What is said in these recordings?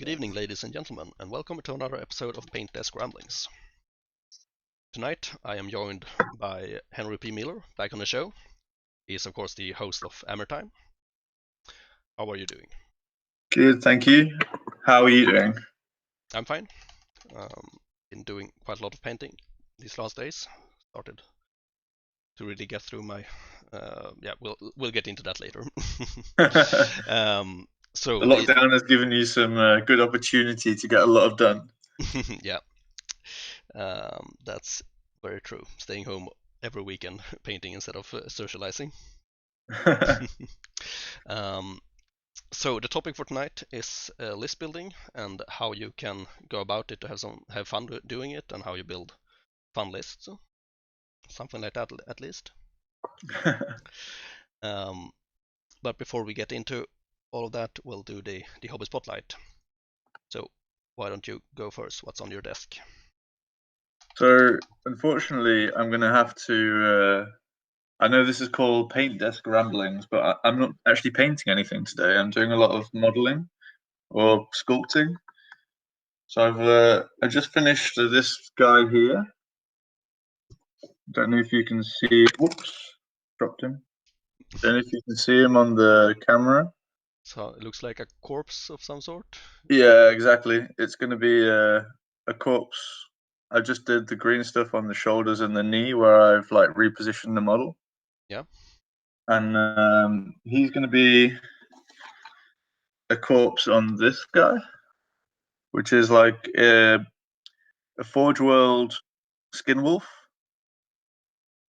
Good evening, ladies and gentlemen, and welcome to another episode of Paint Desk Ramblings. Tonight, I am joined by Henry P. Miller, back on the show. He is, of course, the host of Ammertime. How are you doing? Good, thank you. How are you doing? I'm fine. Been doing quite a lot of painting these last days. Started to really get through my... we'll get into that later. The lockdown has given you some good opportunity to get a lot done. Yeah, that's very true. Staying home every weekend painting instead of socializing. So the topic for tonight is list building and how you can go about it to have fun doing it, and how you build fun lists, something like that at least. But before we get into all of that, we'll do the hobby spotlight. So why don't you go first? What's on your desk? So unfortunately, I'm going to have to. I know this is called Paint Desk Ramblings, but I'm not actually painting anything today. I'm doing a lot of modeling or sculpting. So I just finished this guy here. Don't know if you can see. Whoops, dropped him. Don't know if you can see him on the camera. So it looks like a corpse of some sort. Yeah, exactly. It's going to be a corpse. I just did the green stuff on the shoulders and the knee where I've like repositioned the model. Yeah. And he's going to be a corpse on this guy, which is like a Forge World Skinwolf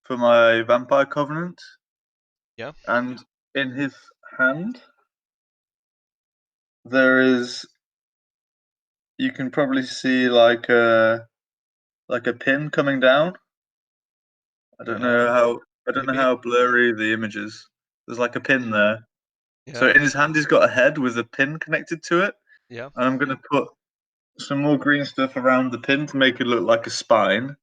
for my Vampire Covenant. Yeah. And in his hand, there is. You can probably see like a pin coming down. I don't know how blurry the image is. There's like a pin there. Yeah. So in his hand, he's got a head with a pin connected to it. Yeah. And I'm going to put some more green stuff around the pin to make it look like a spine.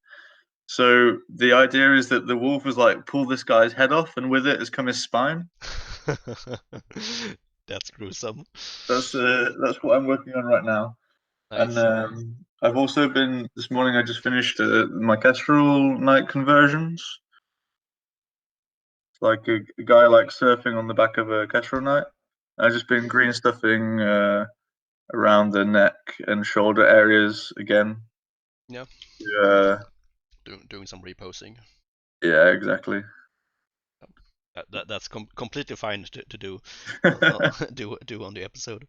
So the idea is that the wolf has like pulled this guy's head off, and with it has come his spine. That's gruesome. That's what I'm working on right now. Nice. And I've also been this morning. I just finished my Kestrel night conversions. Like a guy like surfing on the back of a Kestrel knight. I've just been green stuffing around the neck and shoulder areas again. Yeah. Doing some reposing. Yeah, exactly. That's completely fine to do do on the episode.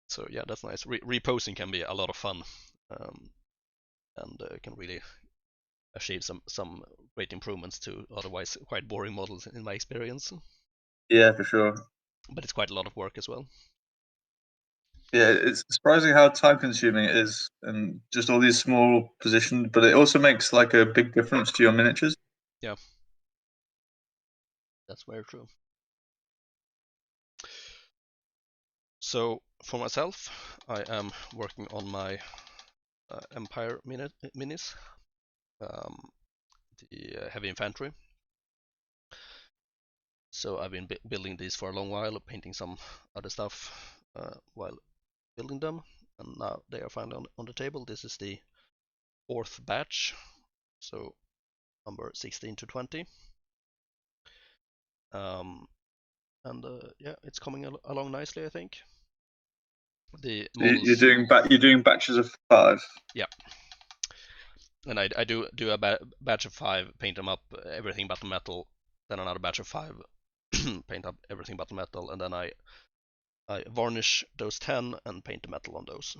So yeah, that's nice. Reposing can be a lot of fun, and can really achieve some great improvements to otherwise quite boring models in my experience. Yeah, for sure. But it's quite a lot of work as well. Yeah, it's surprising how time consuming it is, and just all these small positions, but it also makes like a big difference to your miniatures. Yeah, that's very true. So for myself, I am working on my Empire minis, the heavy infantry. So I've been building these for a long while, painting some other stuff while building them, and now they are finally on the table. This is the 4th batch, so number 16 to 20. And yeah, it's coming along nicely, I think. The models... You're doing batches of 5. Yeah, and I do a batch of 5, paint them up everything but the metal, then another batch of 5, paint up everything but the metal, and then I varnish those 10 and paint the metal on those.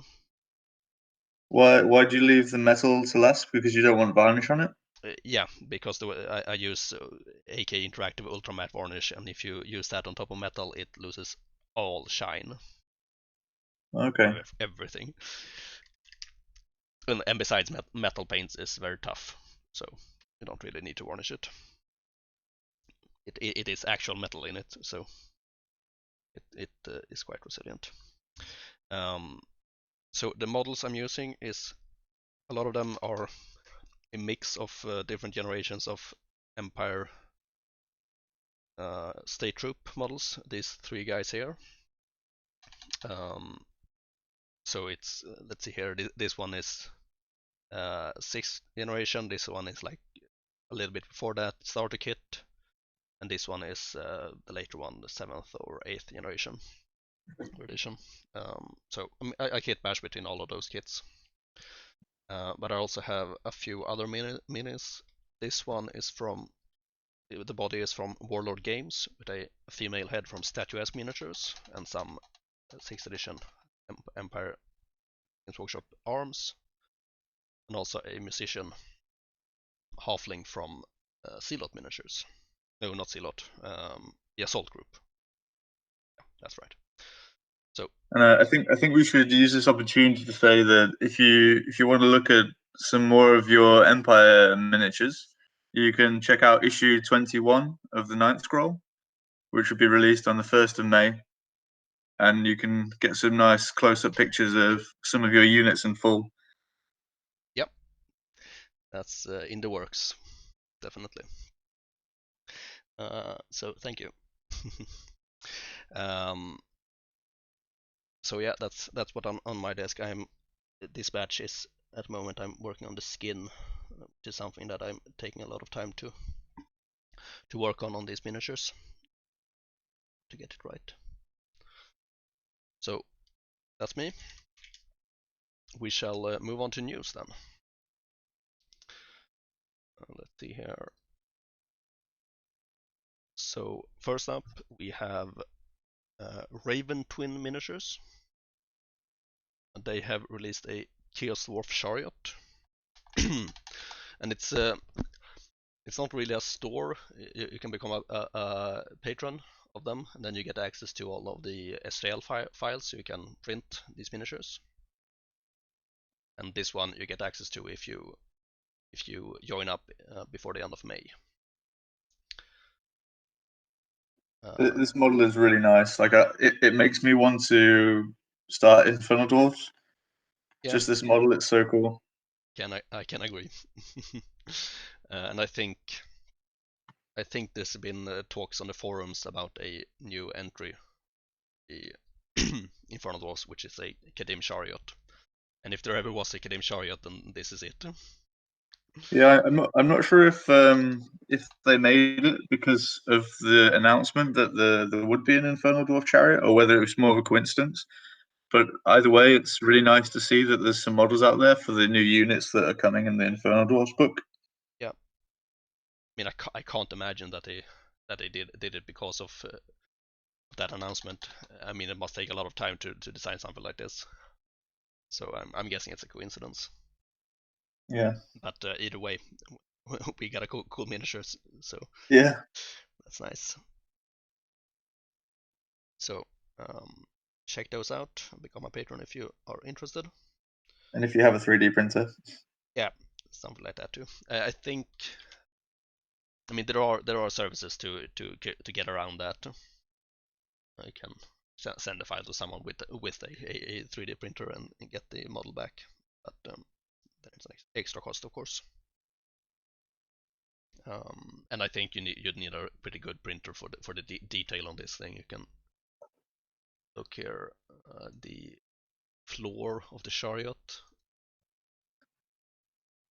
Why do you leave the metal to last? Because you don't want varnish on it? Yeah, because I use AK Interactive Ultra Matte Varnish, and if you use that on top of metal, it loses all shine. Okay. Everything. And besides, metal paint is very tough, so you don't really need to varnish it. It is actual metal in it, so it is quite resilient. So the models I'm using is, a lot of them are a mix of different generations of Empire state troop models, these 3 guys here. So it's, let's see here, this one is 6th generation, this one is like a little bit before that, starter kit, and this one is the later one, the 7th or 8th generation edition. So I kit bash between all of those kits. But I also have a few other minis. This one is from, the body is from Warlord Games, with a female head from Statuesque Miniatures, and some 6th edition Empire Games Workshop arms, and also a musician Halflinf from Zealot Miniatures. No, not Zealot. The Assault Group. Yeah, that's right. So, and I think we should use this opportunity to say that if you want to look at some more of your Empire miniatures, you can check out issue 21 of the Ninth Scroll, which will be released on the 1st of May, and you can get some nice close-up pictures of some of your units in full. yep, that's in the works, definitely. So thank you. So yeah, that's what on my desk. This batch is, at the moment I'm working on the skin, which is something that I'm taking a lot of time to work on these miniatures to get it right. So that's me. We shall move on to news then. Let's see here. So first up we have Raven Twin Miniatures. They have released a Chaos Dwarf Chariot, and it's not really a store. You can become a patron of them, and then you get access to all of the STL files, so you can print these miniatures. And this one you get access to if you join up before the end of May. This model is really nice. Like it makes me want to start Infernal Dwarfs. Yeah. Just this model, it's so cool. I can agree. And I think there's been talks on the forums about a new entry, the Infernal Dwarfs, which is a Khadeem Chariot. And if there ever was a Khadeem Chariot, then this is it. Yeah, I'm not sure if they made it because of the announcement that there would be an Infernal Dwarf Chariot, or whether it was more of a coincidence. But either way, it's really nice to see that there's some models out there for the new units that are coming in the Infernal Dwarfs book. Yeah, I mean, I can't imagine that they did it because of that announcement. I mean, it must take a lot of time to design something like this. So I'm guessing it's a coincidence. Yeah. But either way, we got a cool miniatures, so yeah, that's nice. So check those out. Become a patron if you are interested. And if you have a 3D printer, yeah, something like that too. I think. I mean, there are services to get around that. I can send a file to someone with a 3D printer and get the model back, but there's an extra cost, of course. And I think you'd need a pretty good printer for the detail on this thing. You can look here, the floor of the chariot.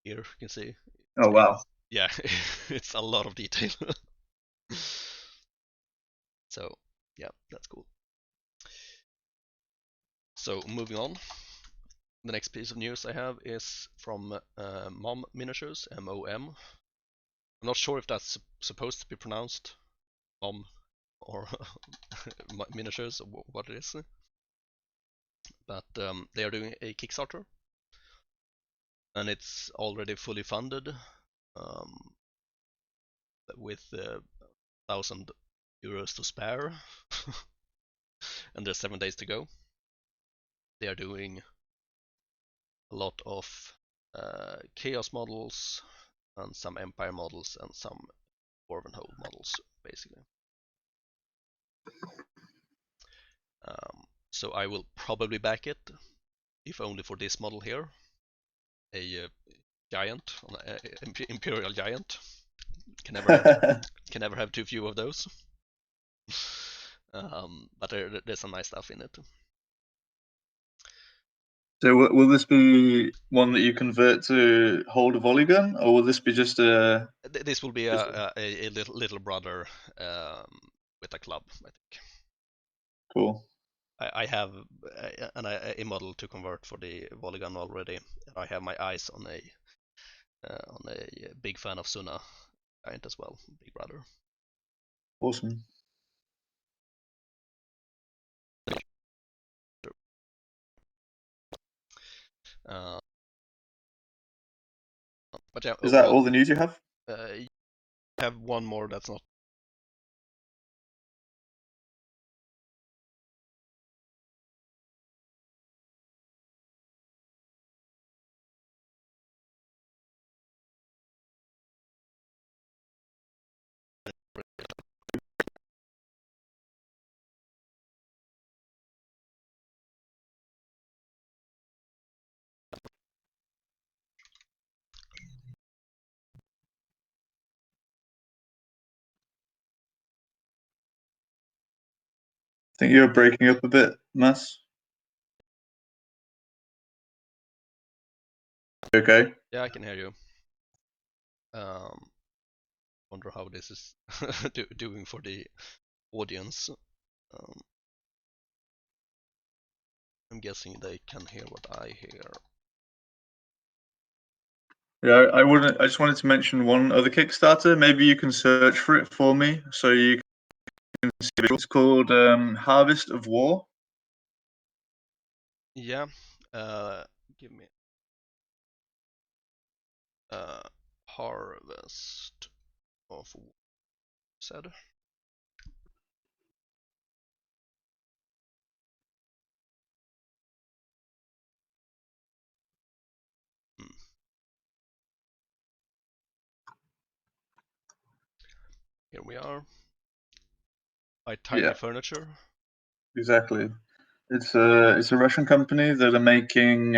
Here you can see. oh wow. Yeah, it's a lot of detail. So yeah, that's cool. So moving on, the next piece of news I have is from Mom Miniatures, MOM. I'm not sure if that's supposed to be pronounced Mom or Miniatures, or what it is, but they are doing a Kickstarter, and it's already fully funded, with 1,000 euros to spare, and there's 7 days to go. They are doing a lot of Chaos models, and some Empire models, and some Dwarven Hold models, basically. So I will probably back it, if only for this model here, a giant, Imperial Giant. Can never have too few of those. But there's some nice stuff in it. So will this be one that you convert to hold a volley gun, or will this be just a? This will be a little brother with a club, I think. Cool. I have a model to convert for the volley gun already. I have my eyes on a big fan of Suna giant as well, Big Brother. Awesome. Uh, but yeah, Is that all the news you have? you have one more that's not. I think you're breaking up a bit, Mass. Okay. Yeah, I can hear you. Wonder how this is doing for the audience. Um, I'm guessing they can hear what I hear. Yeah, I wouldn't. I just wanted to mention one other Kickstarter. Maybe you can search for it for me, so you can see it. It's called Harvest of War. Yeah, give me Harvest of said. Hmm. Here we are. By Tiny Yeah, Furniture. exactly. It's a Russian company that are making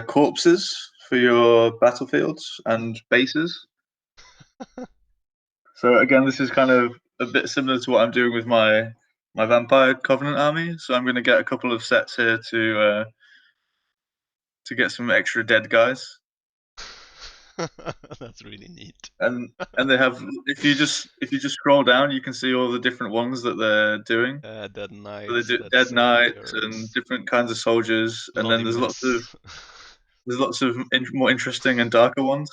corpses for your battlefields and bases. So again, this is kind of a bit similar to what I'm doing with my Vampire Covenant army. So I'm going to get a couple of sets here to get some extra dead guys. That's really neat. And they have if you just scroll down, you can see all the different ones that they're doing. Dead So they Knights, do Dead Dead Knights and Saviors, different kinds of soldiers, and then Anonymous. there's lots of more interesting and darker ones.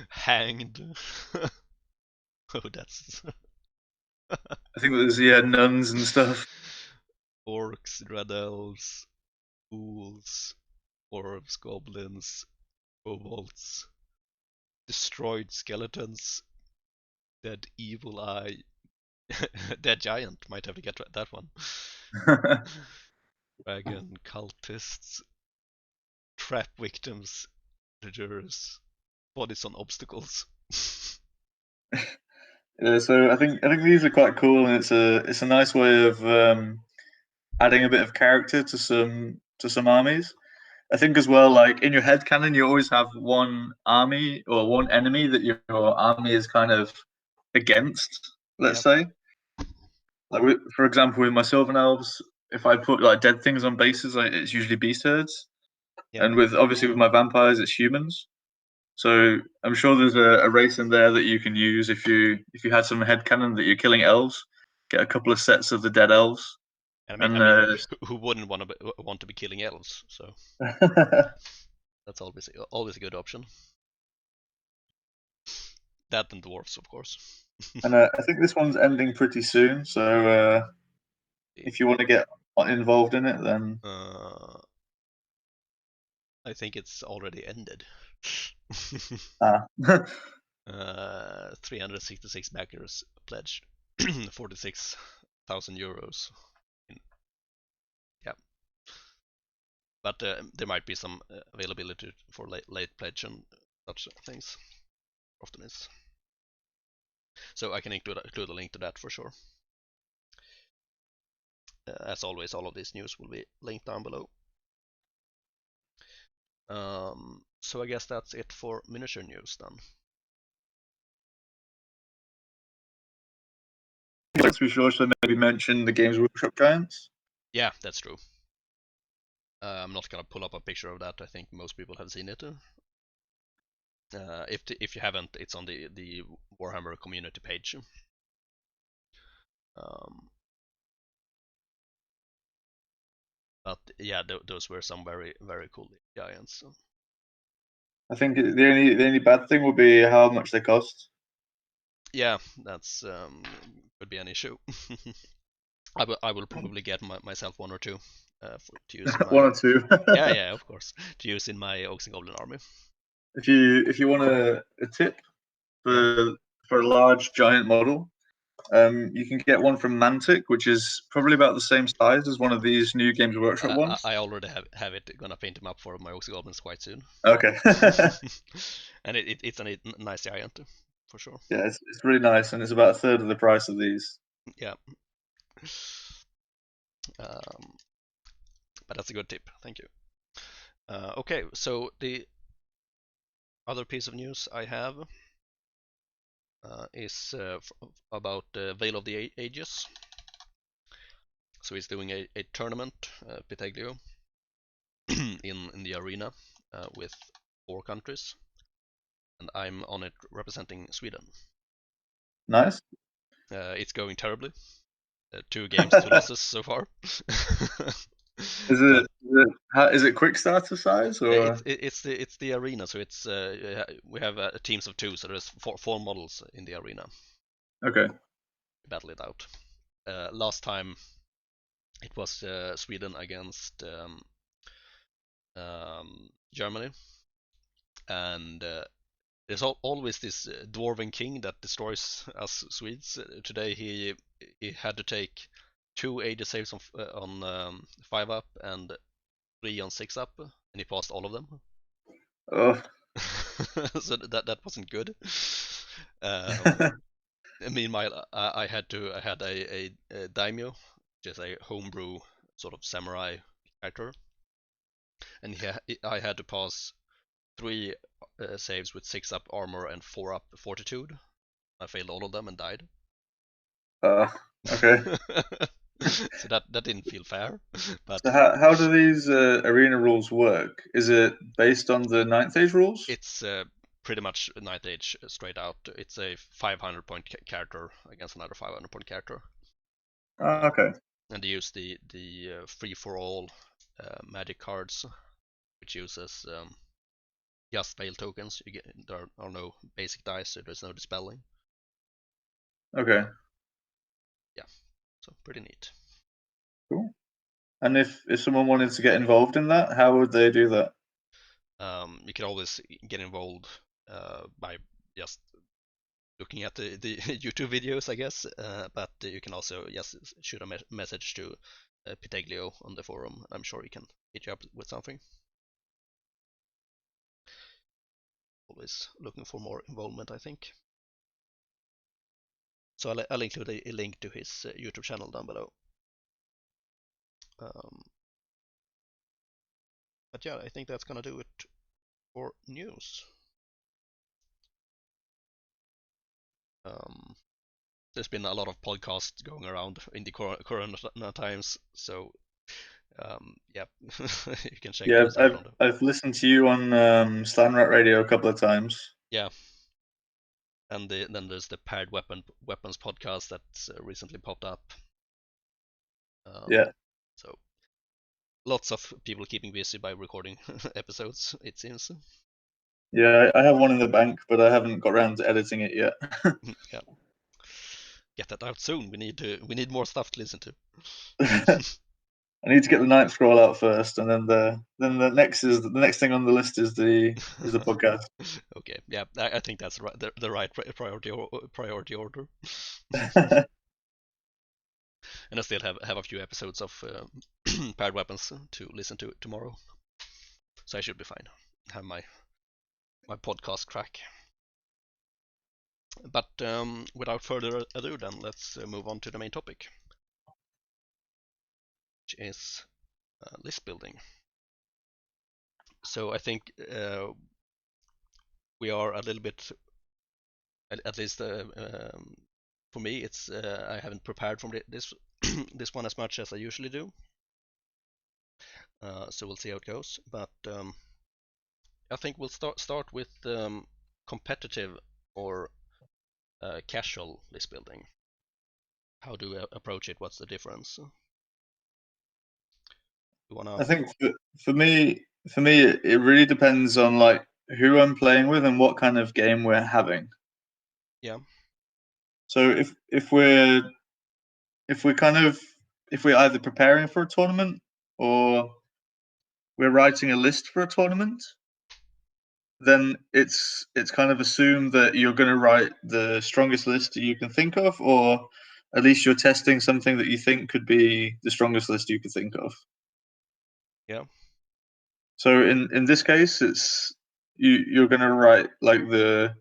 Hanged. Oh, that's I think there's nuns and stuff. orcs, dread elves, ghouls, orcs, goblins, kobolds, destroyed skeletons, dead evil eye, dead giant. Might have to get that one. Dragon cultists, trap victims, villagers, bodies on obstacles. Yeah, so I think these are quite cool, and it's a nice way of adding a bit of character to some armies. I think as well, like in your head canon, you always have one army or one enemy that your army is kind of against. Let's Yep, say, like for example, with my Sylvan Elves, if I put like dead things on bases, like, it's usually beast herds, yep. and with obviously with my vampires, it's humans. So I'm sure there's a race in there that you can use if you had some headcanon that you're killing elves, get a couple of sets of the dead elves, I and mean, who wouldn't want to be killing elves? So that's always a good option. That and dwarfs, of course. and I think this one's ending pretty soon. So if you want to get involved in it, then Uh, I think it's already ended. ah. 366 backers pledged 46,000 euros. Yeah, but there might be some availability for late pledge and such things. Often is. So I can include a link to that for sure. As always, all of this news will be linked down below. So I guess that's it for miniature news then. we should also maybe mention the Games Workshop giants. Yeah, that's true. I'm not gonna pull up a picture of that. I think most people have seen it. If you haven't, it's on the Warhammer community page. But yeah, those were some very very cool giants. I think the only bad thing will be how much they cost. Yeah, that's could be an issue. I will probably get myself one or two to use in my One or two. yeah, of course, to use in my Oaks and Goblin army. If you want a tip Yeah. for a large giant model, you can get one from Mantic, which is probably about the same size as one of these new Games Workshop ones. I already have it. Gonna paint him up for my Oaks and Goblins quite soon. Okay. And it's a nice giant for sure. Yeah, it's really nice, and it's about a third of the price of these. Yeah. But that's a good tip. Thank you. Okay, so the other piece of news I have is about Veil of the Ages. So he's doing a tournament, Piteglio, in the arena with 4 countries, and I'm on it representing Sweden. Nice. It's going terribly. 2 games, 2 losses so far. Is it quick starter size or? It's the arena, so it's we have teams of 2, so there's four models in the arena. Okay. Battle it out. Last time it was Sweden against Germany, and there's always this dwarven king that destroys us Swedes. Today he had to take 2 AD saves on 5 up and 3 on 6 up, and he passed all of them. Oh. So that wasn't good. Meanwhile, I had a daimyo, which is a homebrew sort of samurai character, and I had to pass 3 saves with 6 up armor and 4 up fortitude. I failed all of them and died. Okay. So that didn't feel fair. But So how do these arena rules work? Is it based on the 9th Age rules? It's pretty much 9th Age straight out. It's a 500 point character against another 500 point character. Okay. And they use the free for all magic cards, which uses just fail tokens. There are no basic dice, so there's no dispelling. Okay. Yeah, so pretty neat. Cool. And if someone wanted to get involved in that, how would they do that? You can always get involved by just looking at the YouTube videos, I guess. But you can also just shoot a message to Piteglio on the forum. I'm sure he can hit you up with something. Always looking for more involvement, I think. So I'll include a link to his YouTube channel down below. But yeah, I think that's gonna do it for news. There's been a lot of podcasts going around in the corona times, so yeah, you can check those out. I've listened to you on Slanrat Radio a couple of times. Yeah, and then there's the Paired Weapons podcast that's recently popped up. Yeah. So lots of people keeping busy by recording episodes, it seems. Yeah, I have one in the bank, but I haven't got around to editing it yet. Yeah, get that out soon. We need more stuff to listen to. I need to get the 9th scroll out first, and then the next thing on the list is the podcast. Okay, yeah, I think that's the right priority order. And I still have a few episodes of Paired Weapons to listen to tomorrow, so I should be fine. Have my podcast crack. But without further ado, then let's move on to the main topic, which is list building. So I think we are a little bit, at least for me, it's I haven't prepared from this this one as much as I usually do. So we'll see how it goes. But I think we'll start with competitive or casual list building. How do we approach it? What's the difference? You wanna? I think for me, it really depends on like who I'm playing with and what kind of game we're having. Yeah. So if we're either preparing for a tournament or we're writing a list for a tournament, then it's kind of assumed that you're going to write the strongest list you can think of, or at least you're testing something that you think could be the strongest list you could think of. Yeah. So in this case, it's you're going to write like the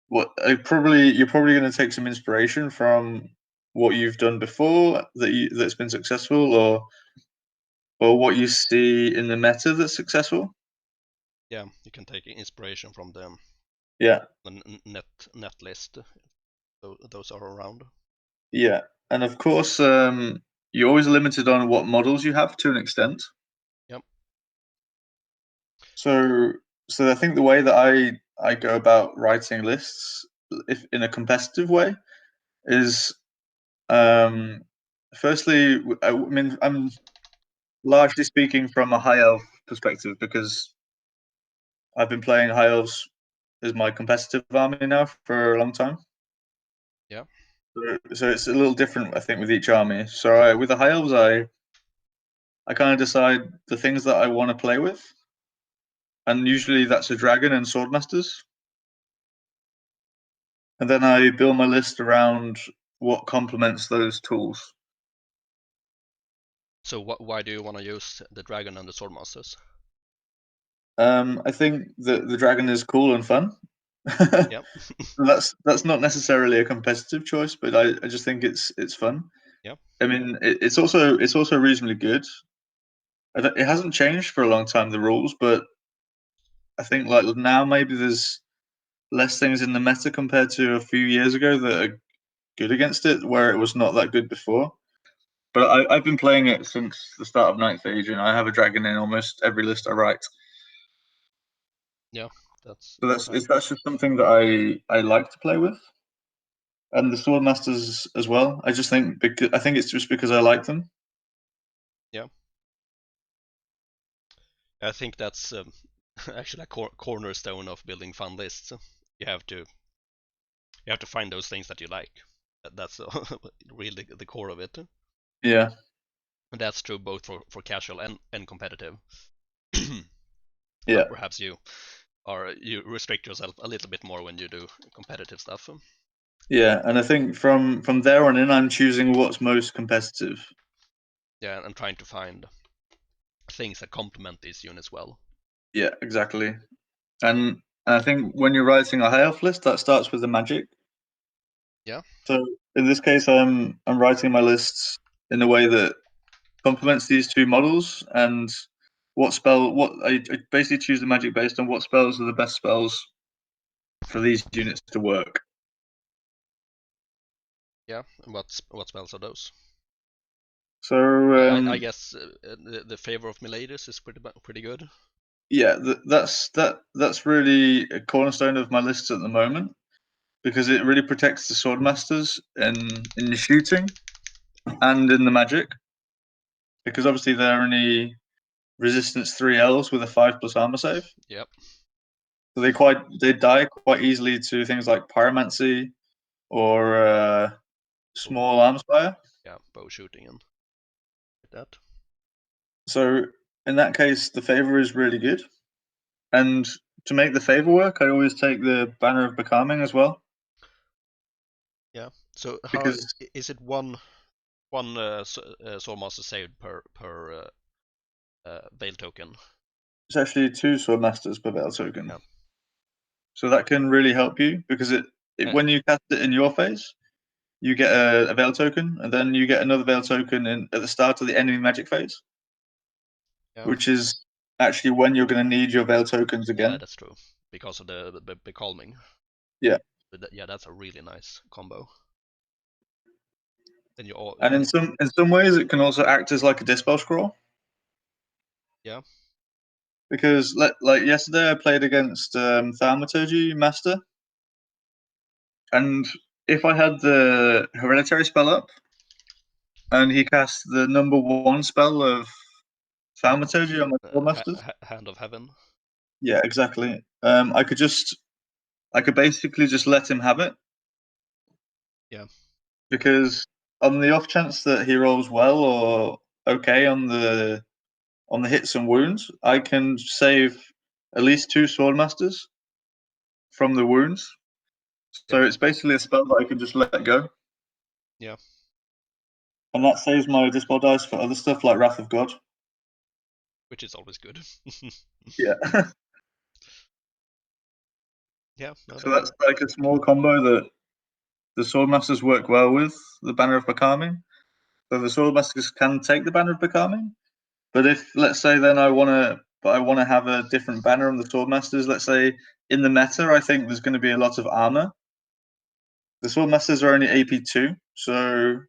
what you're probably going to take some inspiration from what you've done before that's been successful, or what you see in the meta that's successful. Yeah. You can take inspiration from the Yeah, net list. Those are around. yeah, and of course, you're always limited on what models you have to an extent. Yep. So, so I think the way that I go about writing lists, if in a competitive way, is firstly, I mean, I'm largely speaking from a high elf perspective because I've been playing high elves as my competitive army now for a long time. Yeah. So it's a little different, I think, with each army. So with the high elves, I kind of decide the things that I want to play with, and usually that's a dragon and swordmasters. And then I build my list around what complements those tools. So why do you want to use the dragon and the swordmasters? I think that the dragon is cool and fun. Yep. That's not necessarily a competitive choice, but I just think it's fun. Yep. I mean, it's also reasonably good. It hasn't changed for a long time, the rules, but I think like now maybe there's less things in the meta compared to a few years ago that are good against it, where it was not that good before. But I've been playing it since the start of Ninth Age, and I have a dragon in almost every list I write. Yeah. That's So fair. that's just something that I like to play with, and the Swordmasters as well. I think it's just because I like them. Yeah. I think that's actually a cornerstone of building fun lists. You have to you have to find those things that you like. That's really the core of it. Yeah, And that's true both for casual and competitive. yeah, But perhaps you restrict yourself a little bit more when you do competitive stuff. yeah. And I think from there on in, I'm choosing what's most competitive. Yeah, and trying to find things that complement these units well. Yeah, exactly. And I think when you're writing a high elf list, that starts with the magic. Yeah. So in this case, I'm writing my lists in a way that complements these two models, and what I basically choose the magic based on what spells are the best spells for these units to work. Yeah. And what spells are those? So I guess the favor of Miladius is pretty good. yeah, that's really a cornerstone of my lists at the moment because it really protects the swordmasters in the shooting and in the magic, because obviously they're only resistance 3 Ls with a 5+ armor save. Yep. So they die quite easily to things like pyromancy or small arms fire. Yeah, bow shooting and like that. So in that case, the favor is really good. And to make the favor work, I always take the banner of becoming as well, Yeah. So how because is it one swordmaster saved per veil token? it's actually 2 swordmasters per battle token. Yeah. So that can really help you because Uh, when you cast it in your phase, you get a veil token, and then you get another veil token at the start of the enemy magic phase, yeah. which is actually when you're going to need your veil tokens Yeah, again. that's true because of the becalming. Yeah. Yeah, that's a really nice combo. And you all And in some ways, it can also act as like a dispel scroll. Yeah. Because like yesterday, I played against Thaumaturgy Master, and if I had the Hereditary spell up, and he cast the number 1 spell of Thaumaturgy on my Sword Masters. Hand of Heaven. Yeah, exactly. I could basically just let him have it. Yeah. Because on the off chance that he rolls well or okay on the hits and wounds, I can save at least 2 Sword Masters from the wounds. So Yeah. it's basically a spell that I can just let go. Yeah. And that saves my dispel dice for other stuff like Wrath of God. Which is always good. Yeah. Yeah. So that's like a small combo that the Swordmasters work well with, the Banner of Becalming. So the Swordmasters can take the Banner of Becalming. But if, let's say, then I want to have a different banner on the Swordmasters, let's say in the meta, I think there's going to be a lot of armor. The Swordmasters are only AP2, so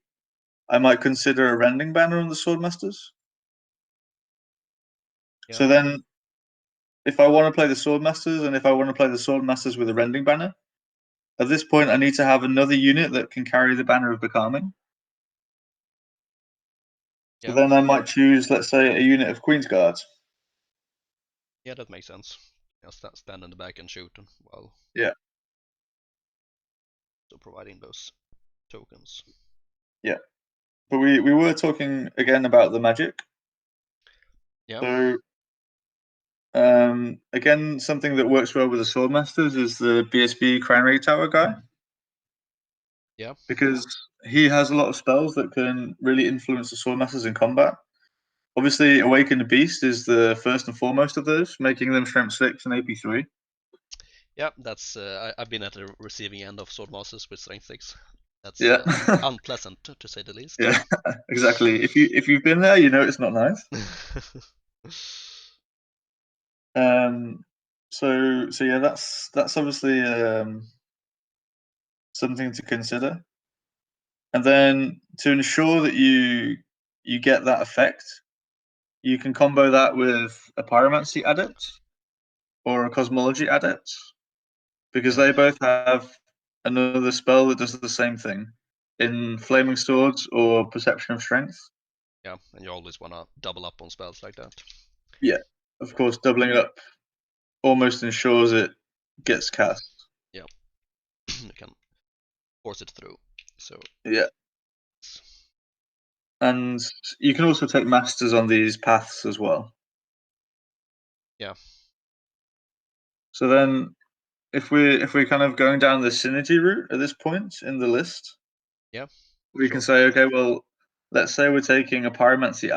I might consider a Rending banner on the Swordmasters. Yeah. So then, if I want to play the Swordmasters, and if I want to play the Swordmasters with a Rending banner, at this point I need to have another unit that can carry the Banner of Becalming. So Yeah. then I might choose, let's say, a unit of Queen's Guards. Yeah, that makes sense. Stand in the back and shoot while so providing those tokens. Yeah. But we were talking again about the magic. Yeah. So again, something that works well with the Swordmasters is the BSB Crown Ray Tower guy. Yeah. Because he has a lot of spells that can really influence the Swordmasters in combat. Obviously, Awaken the Beast is the first and foremost of those, making them Strength 6 and AP3. Yeah, that's I've been at the receiving end of Swordmasters with Strength 6. That's Yeah. unpleasant to say the least. Yeah, exactly. If you've been there, you know it's not nice. So yeah, that's obviously something to consider. And then to ensure that you get that effect, you can combo that with a Pyromancy Adept or a Cosmology Adept, because Yeah. they both have another spell that does the same thing in Flaming Swords or Perception of Strength. Yeah, and you always want to double up on spells like that. Yeah, of course, doubling up almost ensures it gets cast. Yeah, you can force it through. So Yeah. And you can also take masters on these paths as well. yeah. So then if we're kind of going down the synergy route at this point in the list, Yeah. we can say, okay, well, let's say we're taking a pyromancy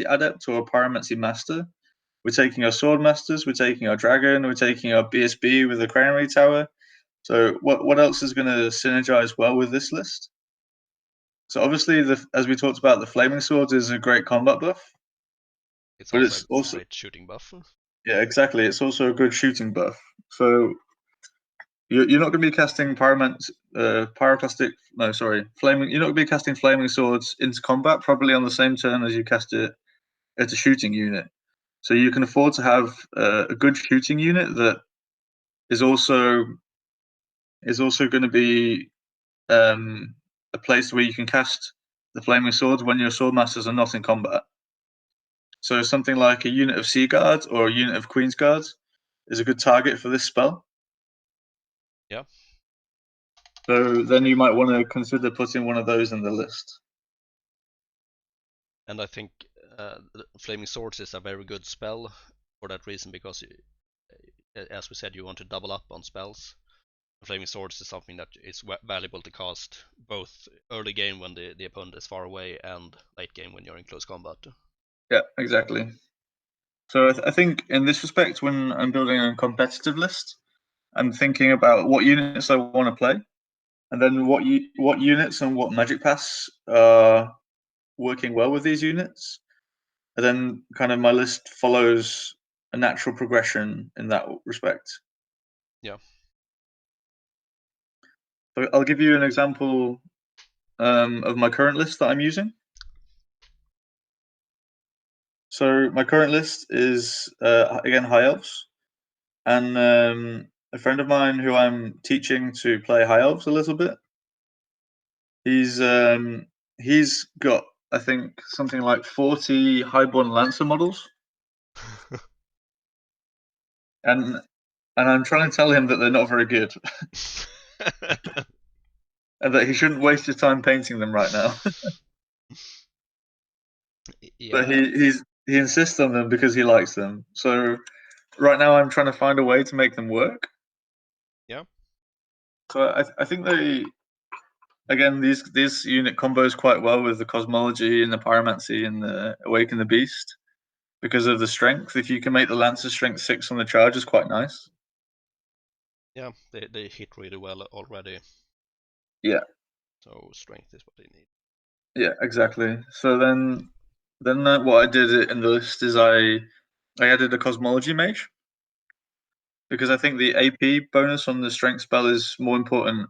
adept or a pyromancy master. We're taking our sword masters, we're taking our dragon, we're taking our BSB with the Crownry Tower. So what else is going to synergize well with this list? So obviously, as we talked about, the flaming swords is a great combat buff. It's But also it's a also, great shooting buff. yeah, exactly. It's also a good shooting buff. So you're not going to be casting pyroclastic. No, sorry, flaming. You're not going to be casting flaming swords into combat probably on the same turn as you cast it at a shooting unit. So you can afford to have a good shooting unit that is also going to be a place where you can cast the flaming swords when your sword masters are not in combat. So something like a unit of Sea Guards or a unit of Queen's Guards is a good target for this spell. Yeah. So then you might want to consider putting one of those in the list. And I think Flaming Swords is a very good spell for that reason, because as we said, you want to double up on spells. Flaming Swords is something that is valuable to cast both early game when the opponent is far away and late game when you're in close combat. Yeah, exactly. So I think in this respect, when I'm building a competitive list, I'm thinking about what units I want to play, and then what units and what magic pass are working well with these units, and then kind of my list follows a natural progression in that respect. Yeah. So I'll give you an example of my current list that I'm using. So my current list is again High Elves, and a friend of mine who I'm teaching to play High Elves a little bit. He's got, I think, something like 40 Highborn Lancer models, and I'm trying to tell him that they're not very good, and that he shouldn't waste his time painting them right now. But Yeah, he insists on them because he likes them. So right now I'm trying to find a way to make them work. yeah, So I think these unit combos quite well with the cosmology and the pyromancy and the awaken the beast because of the strength. If you can make the lancer strength 6 on the charge, is quite nice. yeah. They hit really well already. Yeah, So strength is what they need. yeah, exactly. So then what I did in the list is I added a cosmology mage because I think the AP bonus on the strength spell is more important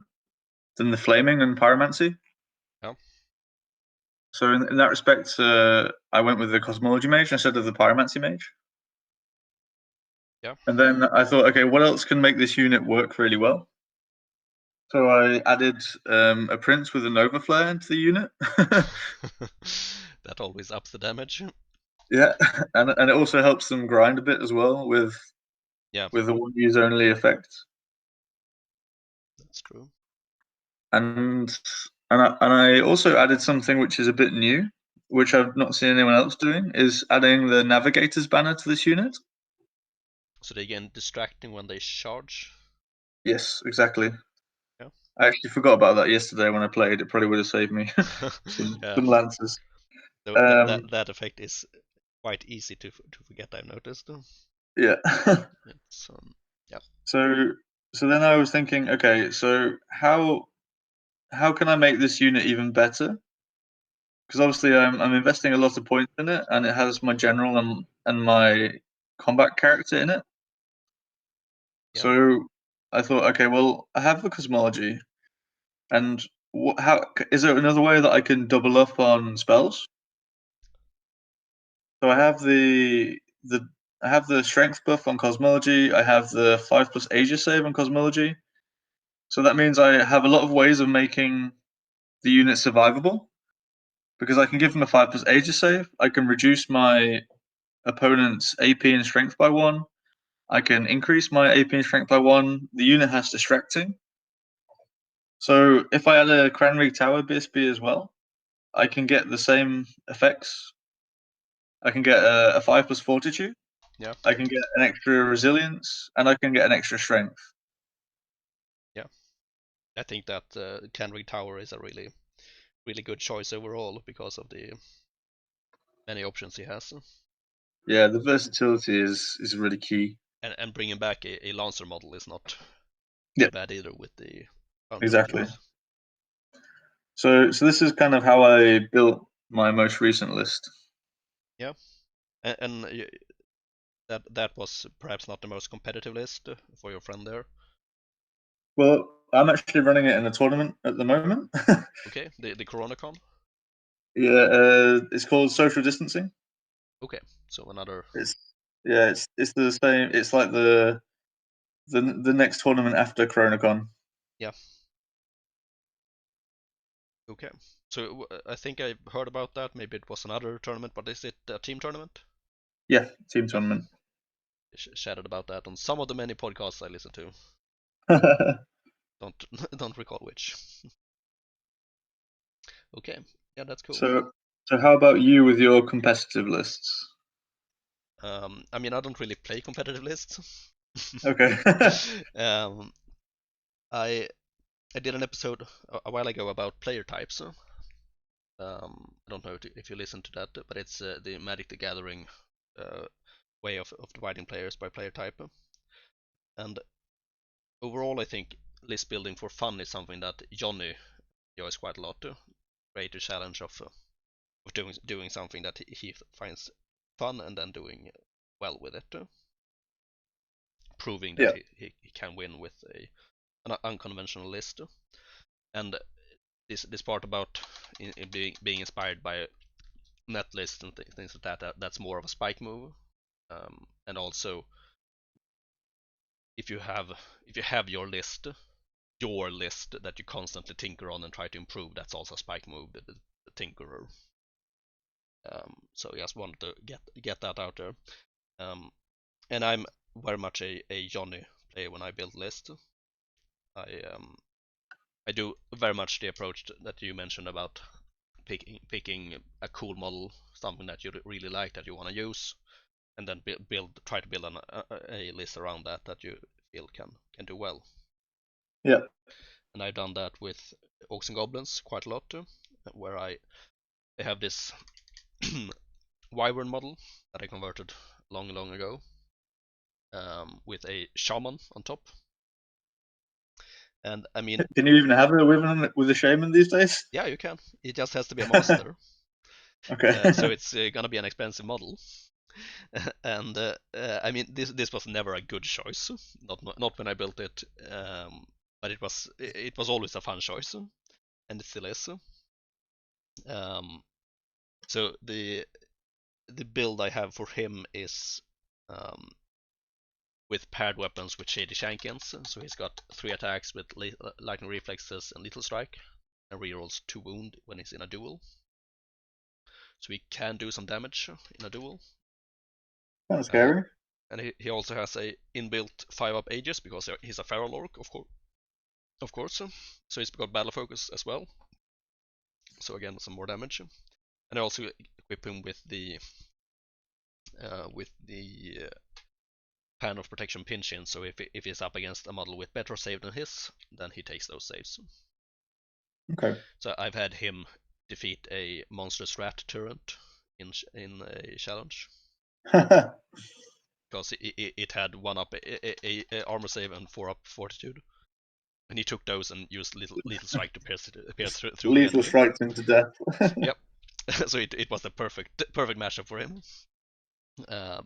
than the flaming and pyromancy. Yeah, So in that respect, I went with the cosmology mage instead of the pyromancy mage. yeah. And then I thought, okay, what else can make this unit work really well? So I added a prince with a nova flare into the unit. That always ups the damage. Yeah, and it also helps them grind a bit as well Yeah, with the one use only effect. that's true. And and I also added something which is a bit new, which I've not seen anyone else doing, is adding the navigator's banner to this unit. So they get distracting when they charge. Yes, exactly. Yeah. I actually forgot about that yesterday when I played. It probably would have saved me Yeah. some lances. So Um, that effect is quite easy to forget. I've noticed. yeah. It's yeah. So so then I was thinking, okay, so how can I make this unit even better? Because obviously I'm investing a lot of points in it, and it has my general and my combat character in it. Yeah. So I thought, okay, well, I have the cosmology, and how is there another way that I can double up on spells? So I have the strength buff on cosmology. I have the 5+ Aegis save on cosmology. So that means I have a lot of ways of making the unit survivable because I can give them a 5+ Aegis save. I can reduce my opponent's AP and strength by 1. I can increase my AP and strength by 1. The unit has distracting. So if I add a Cranrig Tower BSB as well, I can get the same effects. I can get a 5+ Fortitude. Yeah. I can get an extra resilience, and I can get an extra strength. Yeah. I think that Kenrick Tower is a really good choice overall because of the many options he has. Yeah, the versatility is really key. And bringing back a Lancer model is not Yeah, too bad either with the bounty exactly. hunters. So this is kind of how I built my most recent list. Yeah, and that was perhaps not the most competitive list for your friend there. Well, I'm actually running it in a tournament at the moment. Okay, the CoronaCon. Yeah, it's called social distancing. Okay, so another. It's it's the same. It's like the next tournament after CoronaCon. Yeah. Okay. So I think I heard about that. Maybe it was another tournament, but is it a team tournament? Yeah, team Yeah. tournament. Chatted about that on some of the many podcasts I listen to. Don't don't recall which. Okay. Yeah, that's cool. So how about you with your competitive lists? I mean, I don't really play competitive lists. Okay. um, I I did an episode a while ago about player types. I don't know if you listened to that, but it's the Magic the Gathering way of dividing players by player type. And overall, I think list building for fun is something that Johnny enjoys quite a lot. Create a challenge of doing something that he finds fun and then doing well with it, proving that Yeah. he can win with an unconventional list. And this part about being inspired by net lists and things like that's more of a spike move. And also, if you have your list that you constantly tinker on and try to improve, that's also a spike move, the tinkerer. So I just wanted to get that out there. And I'm very much a Johnny player when I build lists. I do very much the approach that you mentioned about picking a cool model, something that you really like that you want to use, and then try to build a list around that you feel can do well. Yeah. And I've done that with Orcs and Goblins quite a lot too, where I have this Wyvern model that I converted long ago, with a shaman on top. And I mean, can you even have a women with a shaman these days? Yeah, you can. It just has to be a monster. Okay. So it's gonna be an expensive model. And I mean, this was never a good choice. Not when I built it, but it was always a fun choice, and it still is. So the build I have for him is with paired weapons with Shady Shankins. So he's got 3 attacks with lightning reflexes and lethal strike, and rerolls 2 wound when he's in a duel. So he can do some damage in a duel. Kind of scary. And he also has a inbuilt 5-up Aegis because he's a feral orc, of course. So he's got battle focus as well. So again, some more damage. And I also equip him with the Pan of Protection pinch-in. So if he's up against a model with better save than his, then he takes those saves. Okay. So I've had him defeat a monstrous rat turret in a challenge. Because it had 1-up a armor save and 4-up fortitude, and he took those and used lethal strike to pierce through the enemy. Strikes him to death. Yep. So it was the perfect matchup for him.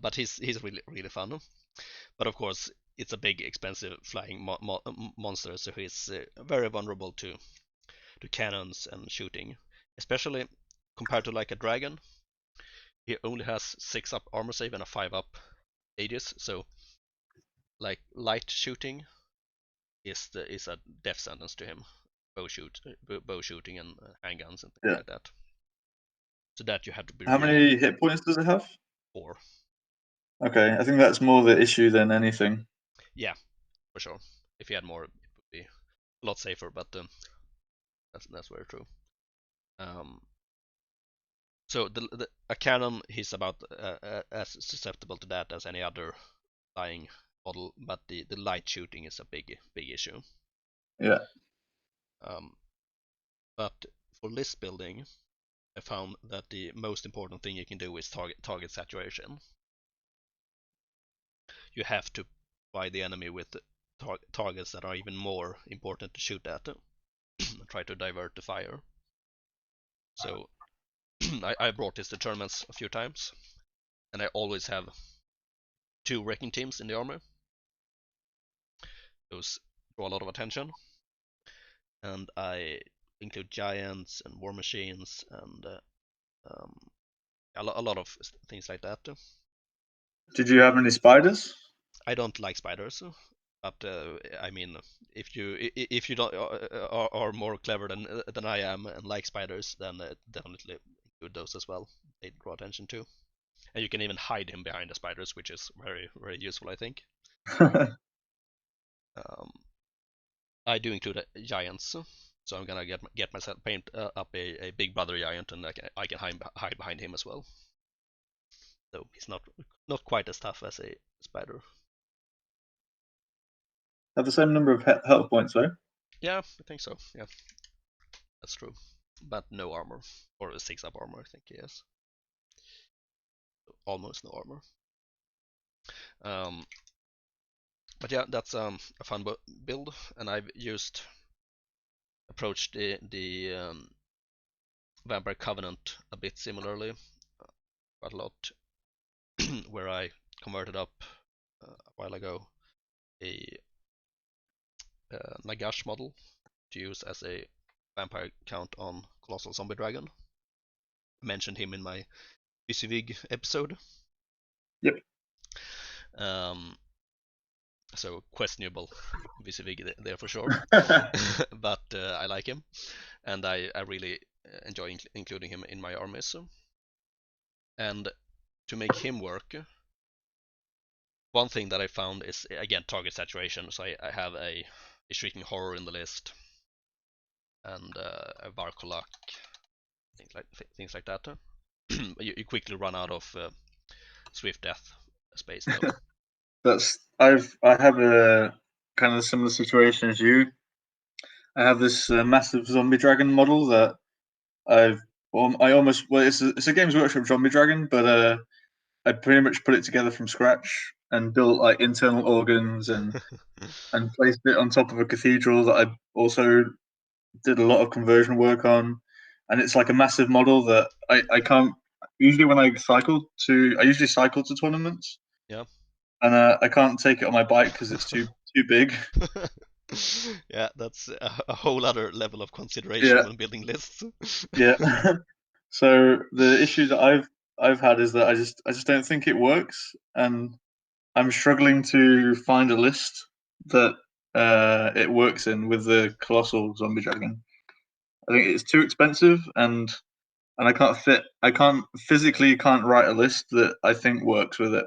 But he's really fun. But of course, it's a big, expensive flying monster, so he's very vulnerable to cannons and shooting, especially compared to like a dragon. He only has 6-up armor save and a 5-up Aegis, so like light shooting is a death sentence to him. Bow shooting and handguns and things like that. So that you have to be. How many hit points does it have? 4. Okay, I think that's more the issue than anything. Yeah, for sure. If he had more, it would be a lot safer. But that's very true. So a cannon, he's about as susceptible to that as any other flying model, but the light shooting is a big issue. Yeah. But for list building, I found that the most important thing you can do is target saturation. You have to provide the enemy with targets that are even more important to shoot at, and try to divert the fire. So I brought this to tournaments a few times, and I always have 2 wrecking teams in the army. Those draw a lot of attention, and I include giants and war machines and a lot of things like that. Did you have any spiders? I don't like spiders, but I mean, if you don't are more clever than I am and like spiders, then definitely include those as well. They draw attention too, and you can even hide him behind the spiders, which is very useful, I think. I do include giants, so I'm gonna get myself paint up a big brother giant, and I can hide behind him as well. So he's not quite as tough as a spider. Have the same number of health points, though? Yeah, I think so. Yeah, that's true. But no armor, or a 6-up armor, I think he has. Almost no armor. But yeah, that's a fun build, and I've approached the Vampire Covenant a bit similarly, quite a lot, where I converted up a while ago a Nagash model to use as a vampire count on Colossal Zombie Dragon. I mentioned him in my VCVig episode. Yep. So questionable VCVig there for sure. But I like him, and I really enjoy including him in my armies. And to make him work, one thing that I found is, again, target saturation. So I have a Shrieking Horror in the list, and a Varkolak, things like that. You quickly run out of Swift Death space though. I have a kind of similar situation as you. I have this massive zombie dragon model that it's a Games Workshop zombie dragon, but I pretty much put it together from scratch and built like internal organs and placed it on top of a cathedral that I also did a lot of conversion work on. And it's like a massive model that I can't usually when I usually cycle to tournaments. Yeah. And I can't take it on my bike because it's too big. Yeah, that's a whole other level of consideration when building lists. Yeah. So the issue that I've had is that I just don't think it works, and I'm struggling to find a list that it works in with the colossal zombie dragon. I think it's too expensive, and I can't physically can't write a list that I think works with it.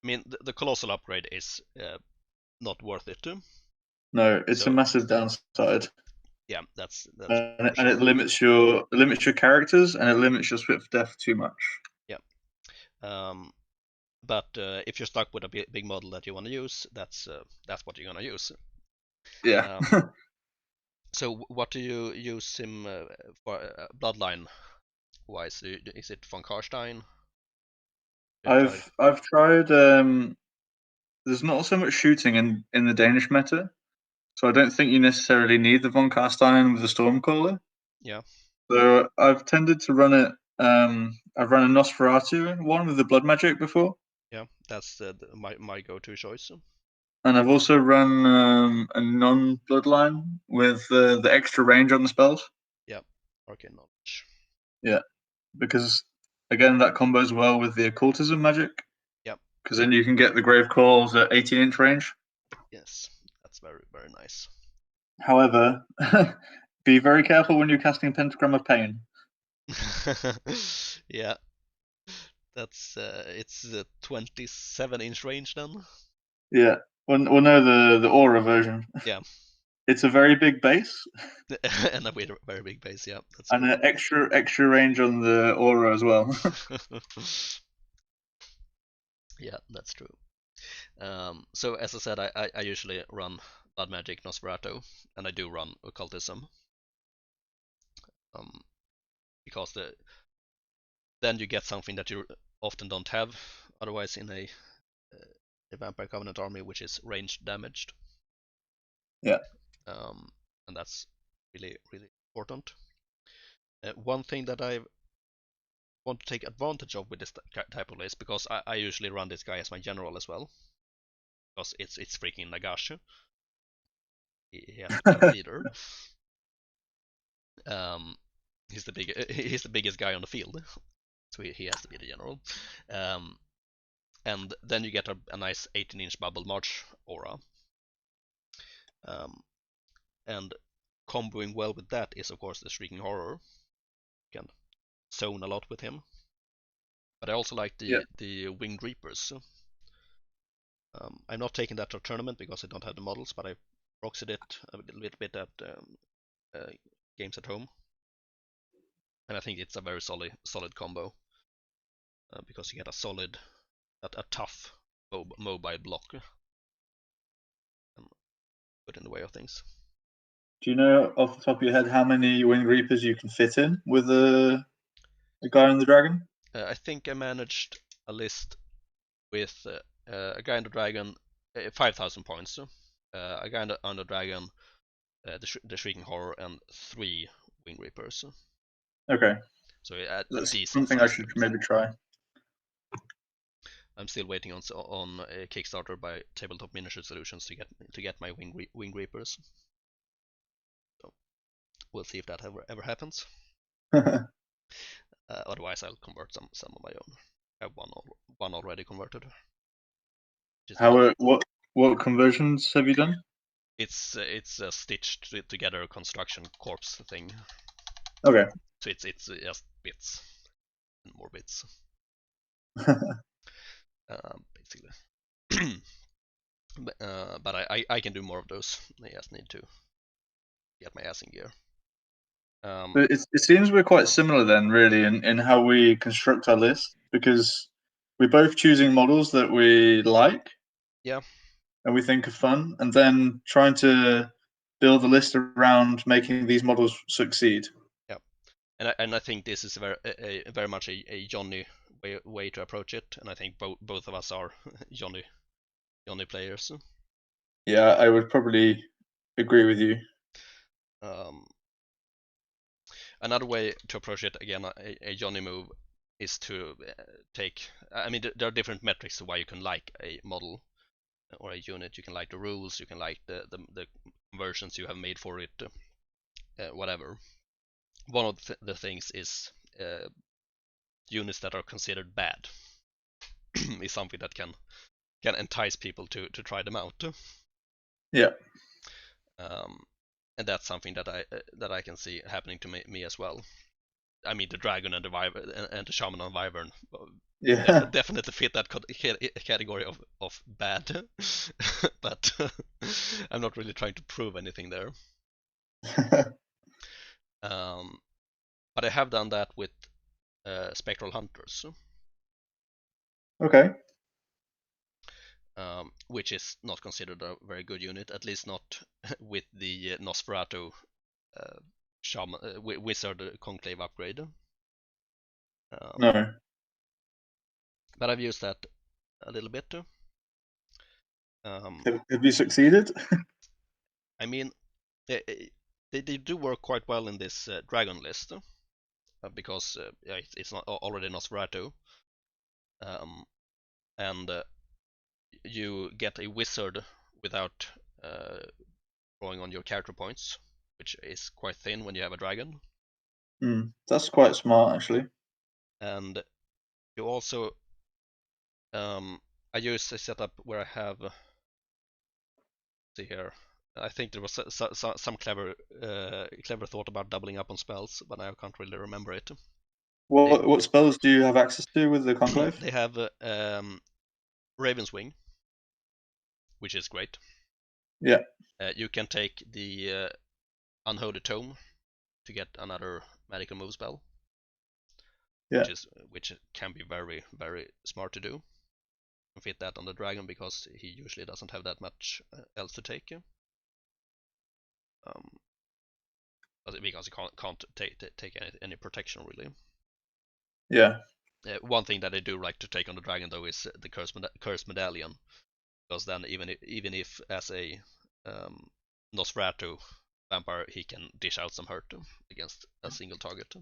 I mean, the colossal upgrade is not worth it too. No, it's a massive downside. Yeah, that's and sure. It limits your characters, and it limits your Swift Death too much. Yeah. But if you're stuck with a big model that you want to use, that's what you're gonna use. Yeah. So what do you use him for bloodline wise? Is it von Karstein? I've tried. There's not so much shooting in the Danish meta, so I don't think you necessarily need the von Karstein with the Stormcaller. Yeah. So I've tended to run it. I've run a Nosferatu one with the blood magic before. Yeah, that's my go-to choice. And I've also run a non-bloodline with the extra range on the spells. Yeah, arcane knowledge. Yeah, because again that combos well with the occultism magic. Yeah. Because then you can get the grave calls at 18-inch range. Yes, that's very nice. However, be very careful when you're casting Pentagram of Pain. Yeah, that's it's a 27-inch range then. Yeah, well no, the aura version. Yeah. It's a very big base. And a very big base, yeah. That's and an extra range on the aura as well. Yeah, that's true. So as I said, I usually run Blood Magic Nosferatu, and I do run Occultism. Because then you get something that you often don't have otherwise in a Vampire Covenant army, which is ranged damaged. Yeah. And that's really important. One thing that I want to take advantage of with this type of list, because I usually run this guy as my general as well, because it's freaking Nagash. He has to be a leader. He's the biggest guy on the field, so he has to be the general. And then you get a nice 18-inch bubble march aura. And comboing well with that is of course the Shrieking Horror. You can zone a lot with him. But I also like the Winged Reapers. I'm not taking that to a tournament because I don't have the models, but I proxied it a little bit at games at home, and I think it's a very solid combo because you get a tough mobile block and put in the way of things. Do you know off the top of your head how many Winged Reapers you can fit in with the guy and the dragon? I think I managed a list with a guy and the dragon, 5,000 points. A guy and the dragon, the Shrieking Horror, and 3 Winged Reapers. Okay. So a That's decent something I size should list. maybe try. I'm still waiting on a Kickstarter by Tabletop Miniature Solutions to get my Wing Reapers. So We'll see if that ever happens. Otherwise, I'll convert some of my own. I have one already converted. What conversions have you done? It's a stitched together construction corpse thing. Okay. So it's just bits and more bits, basically. But I can do more of those. I just need to get my ass in gear. But it seems we're quite similar then, really, in how we construct our list, because we're both choosing models that we like. Yeah. And we think are fun, and then trying to build a list around making these models succeed. Yeah. And I think this is very much a Johnny way to approach it, and I think both of us are Johnny players. Yeah, I would probably agree with you. Another way to approach it, again, a Johnny move, is to take. I mean, there are different metrics to why you can like a model or a unit. You can like the rules, you can like the conversions you have made for it, whatever. One of the things is units that are considered bad is something that can entice people to try them out. Yeah. And that's something that I can see happening to me as well. I mean, the dragon and the shaman and wyvern definitely fit that category of bad, but I'm not really trying to prove anything there. But I have done that with spectral hunters. Okay. Which is not considered a very good unit, at least not with the Nosferatu shaman wizard conclave upgrade. No. But I've used that a little bit. Have you succeeded? I mean, they do work quite well in this dragon list because it's not already Nosferatu, and you get a wizard without drawing on your character points, which is quite thin when you have a dragon. That's quite smart, actually. And you also, I use a setup where I have, see here, I think there was some clever thought about doubling up on spells, but I can't really remember it. What spells do you have access to with the conclave? They have Raven's Wing, which is great. Yeah. You can take the Unholy Tome to get another magical move spell. Yeah. Which can be very, very smart to do. And fit that on the dragon because he usually doesn't have that much else to take. Because he can't take any protection really. Yeah. One thing that I do like to take on the dragon though is the Cursed Medallion, because then even if as a Nosferatu vampire he can dish out some hurt against a single target.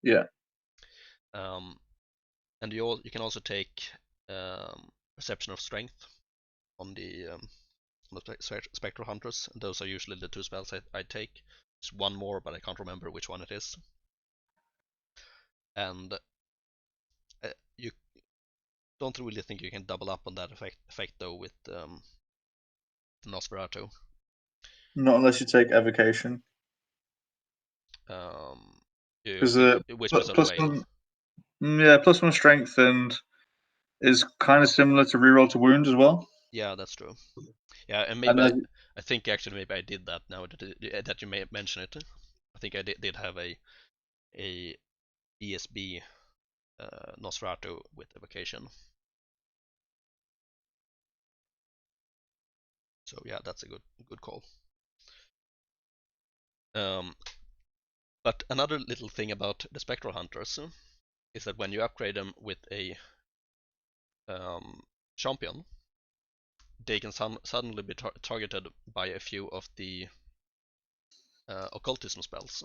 Yeah. And you can also take Perception of Strength on the Spectral Hunters, and those are usually the two spells I take. There's one more, but I can't remember which one it is. And you don't really think you can double up on that effect though with Nosferatu. Not unless you take evocation. Because Whispers of the Whale. +1 strength and is kind of similar to reroll to wound as well. Yeah, that's true. Yeah, and maybe I think actually maybe I did that now that you may mention it. I think I did have a ESB Nosferatu with evocation. So yeah, that's a good call. But another little thing about the Spectral Hunters is that when you upgrade them with a champion, they can suddenly be targeted by a few of the occultism spells,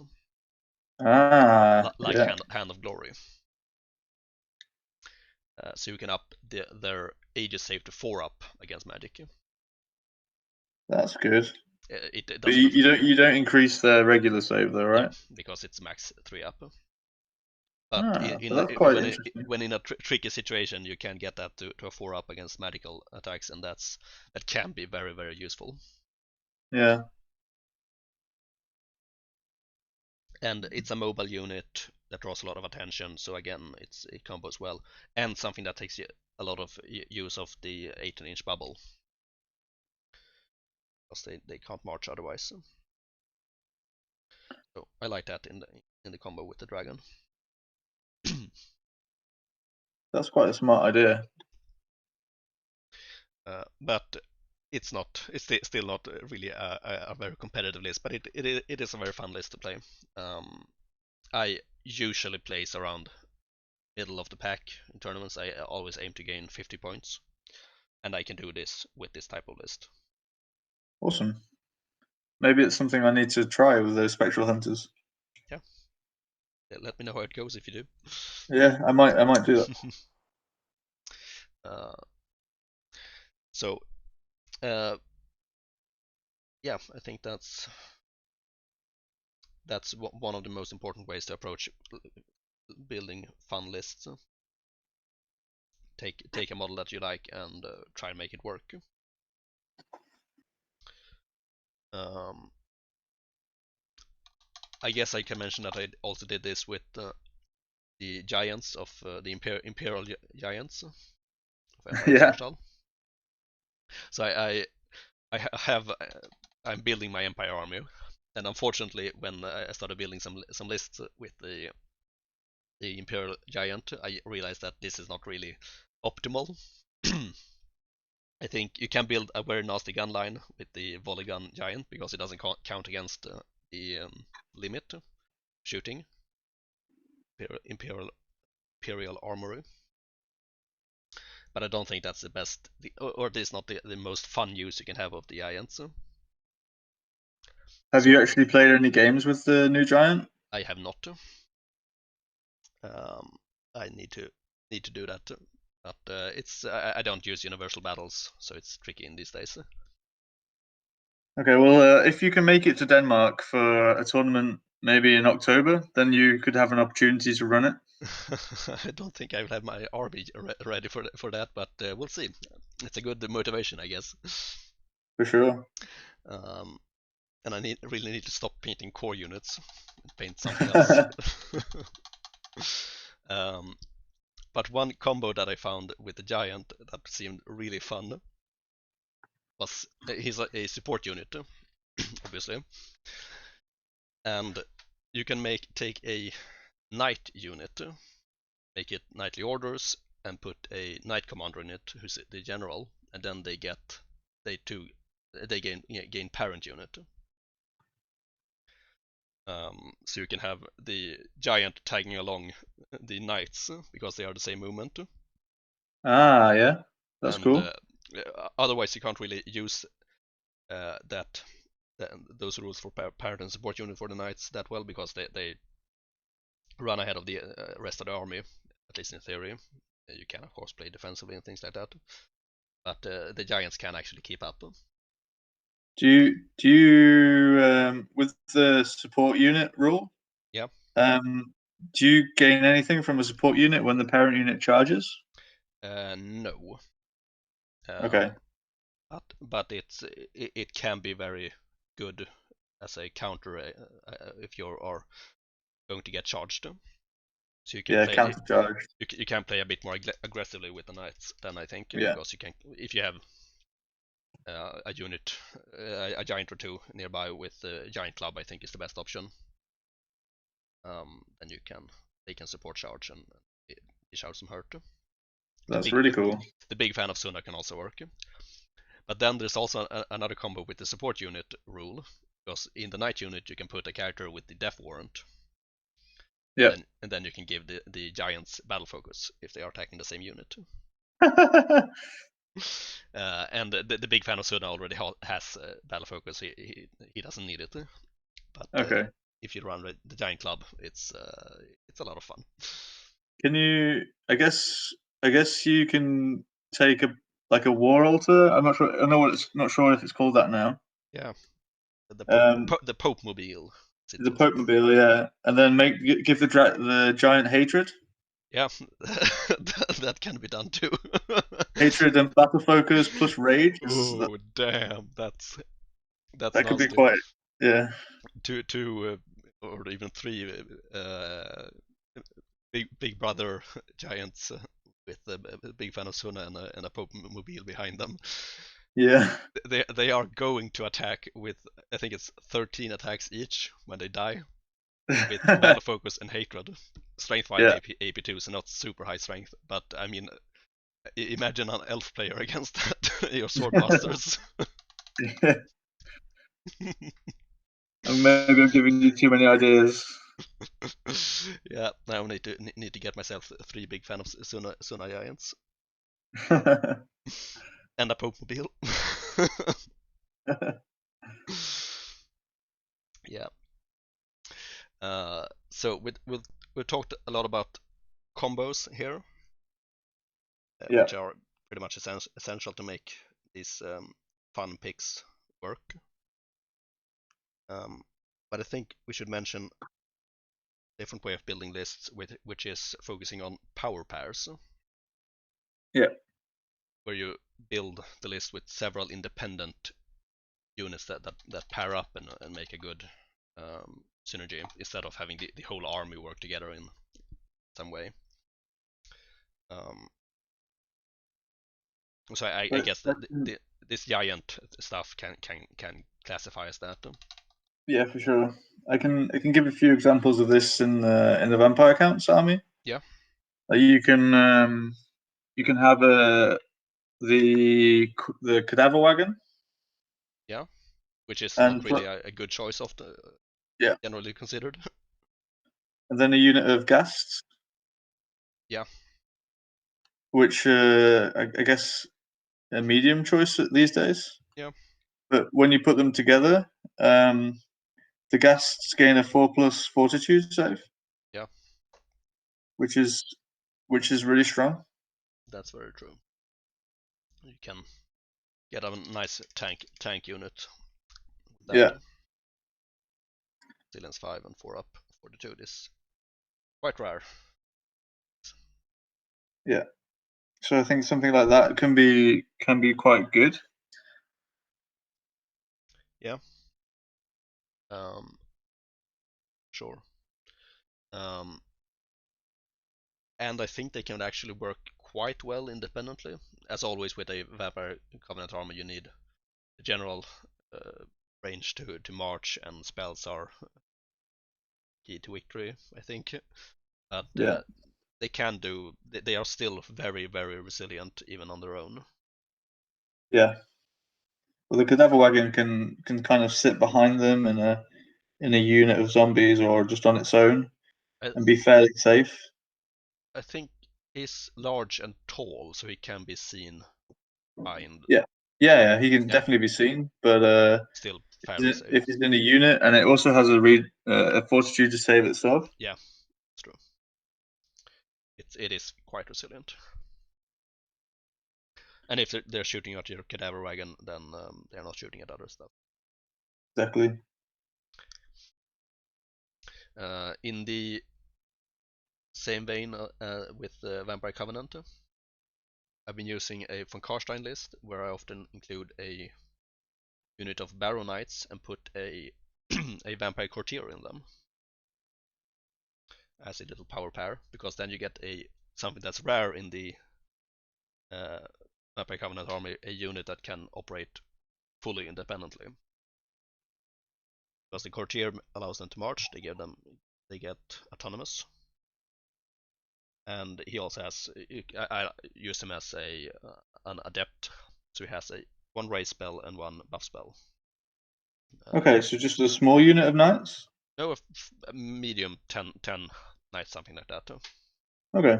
like yeah. Hand of Glory. So you can up their Aegis save to 4 up against magic. That's good. It But doesn't affect. you don't increase the regular save though, No, right? because it's max 3 up. But So that's quite interesting. when in a tricky situation, you can get that to a 4 up against magical attacks, and that can be very, very useful. Yeah. And it's a mobile unit that draws a lot of attention, so again, it combos well, and something that takes a lot of use of the 18-inch bubble, because they can't march otherwise. So I like that in the combo with the dragon. That's quite a smart idea. But it's not. It's still not really a very competitive list, but it is a very fun list to play. I usually place around middle of the pack in tournaments. I always aim to gain 50 points, and I can do this with this type of list. Awesome. Maybe it's something I need to try with those spectral hunters. Yeah. Let me know how it goes if you do. Yeah, I might do that. So, yeah, I think that's one of the most important ways to approach building fun lists. Take a model that you like and try and make it work. I guess I can mention that I also did this with the giants of the Imperial Giants of Empire Yeah. Superstar. So I'm building my Empire army, and unfortunately, when I started building some lists with the Imperial Giant, I realized that this is not really optimal. I think you can build a very nasty gun line with the volley gun giant because it doesn't count against the limit shooting imperial armory. But I don't think that's the best, or at least not the most fun use you can have of the giants. Have So you actually played any games with the new giant? I have not. I need to do that, but I don't use universal battles, so it's tricky in these days. Okay, well, if you can make it to Denmark for a tournament maybe in October, then you could have an opportunity to run it. I don't think I will have my army ready for that, but we'll see. It's a good motivation, I guess. For sure. Um, and I really need to stop painting core units and paint something else. um, but one combo that I found with the giant that seemed really fun was he's a support unit, obviously, and you can take a knight unit, make it knightly orders, and put a knight commander in it, who's the general, and then they gain parent unit. So you can have the giant tagging along the knights because they are the same movement, Yeah, that's and cool. otherwise you can't really use that those rules for parent and support unit for the knights that well because they run ahead of the rest of the army, at least in theory. You can of course play defensively and things like that, but the giants can actually keep up. Do you with the support unit rule? Yeah. Do you gain anything from a support unit when the parent unit charges? No. Okay. But it can be very good as a counter if you are going to get charged. So you can Yeah, play counter charge. you can play a bit more aggressively with the knights then I think Yeah, because you can if you have a unit a giant or two nearby with a giant club I think is the best option. Then they can support charge and dish out some hurt. that's really cool. The big fan of Suna can also work. But then there's also another combo with the support unit rule, because in the knight unit you can put a character with the death warrant, Yeah. and then you can give the giants battle focus if they are attacking the same unit. And the big fan of Suna already has battle focus. He doesn't need it, but Okay. if you run the giant club, it's a lot of fun. Can you? I guess you can take a war altar. I'm not sure. I know what it's not sure if it's called that now. Yeah. the Pope Mobile. The Pope Mobile, yeah, and then give the giant hatred. Yeah, that can be done too. Hatred and battle focus plus rage. Oh damn, that's That could be nasty. quite, yeah. Two or even three big brother giants with a big fan of Suna and a Pope Mobile behind them. Yeah. They are going to attack with, I think it's 13 attacks each when they die, with battle focus and hatred. Strength 5 Yeah. AP2, so not super high strength, but I mean, imagine an elf player against that. Your swordmasters. Yeah. Maybe I'm giving you too many ideas. Yeah, now I need to get myself 3 big fan of Suna giants and a Pope Mobile. Yeah. So we've talked a lot about combos here, Yeah. which are pretty much essential to make these fun picks work. But I think we should mention a different way of building lists, which is focusing on power pairs. Yeah. Where you build the list with several independent units that pair up and make a good synergy, instead of having the whole army work together in some way. So I guess this giant stuff can classify as that. Yeah, for sure. I can give a few examples of this in the Vampire Counts army. Yeah. You can have the cadaver wagon. Yeah, which is and not really a good choice of the generally considered. And then a unit of ghasts. Yeah. Which I guess a medium choice these days. Yeah. But when you put them together, the ghasts gain a 4+ fortitude save. Yeah. Which is really strong. That's very true. You can get a nice tank unit with that. Yeah. Resilience 5 and 4 up fortitude is quite rare. Yeah. So I think something like that can be quite good. Yeah. Sure. And I think they can actually work quite well independently. As always with a Vampire Covenant army, you need the general range to march, and spells are key to victory, I think. But Yeah. they are still very, very resilient even on their own. Yeah. Well, the cadaver wagon can kind of sit behind them in a unit of zombies, or just on its own, and be fairly safe. I think he's large and tall, so he can be seen behind. Yeah, he can definitely be seen, but still fairly safe. if he's in a unit, and it also has a fortitude to save itself. Yeah, it's true. It is quite resilient. And if they're shooting at your cadaver wagon, then they're not shooting at other stuff. Exactly. In the same vein with the Vampire Covenant, I've been using a von Karstein list where I often include a unit of Barrow Knights and put a a Vampire Courtier in them as a little power pair, because then you get something that's rare in the Vampire Covenant army, a unit that can operate fully independently. Because the Courtier allows them to march, they get autonomous, and he also has, I use him as an adept, so he has one raise spell and one buff spell. Okay, so just a small unit of knights. No, a medium 10 knights, something like that. Okay.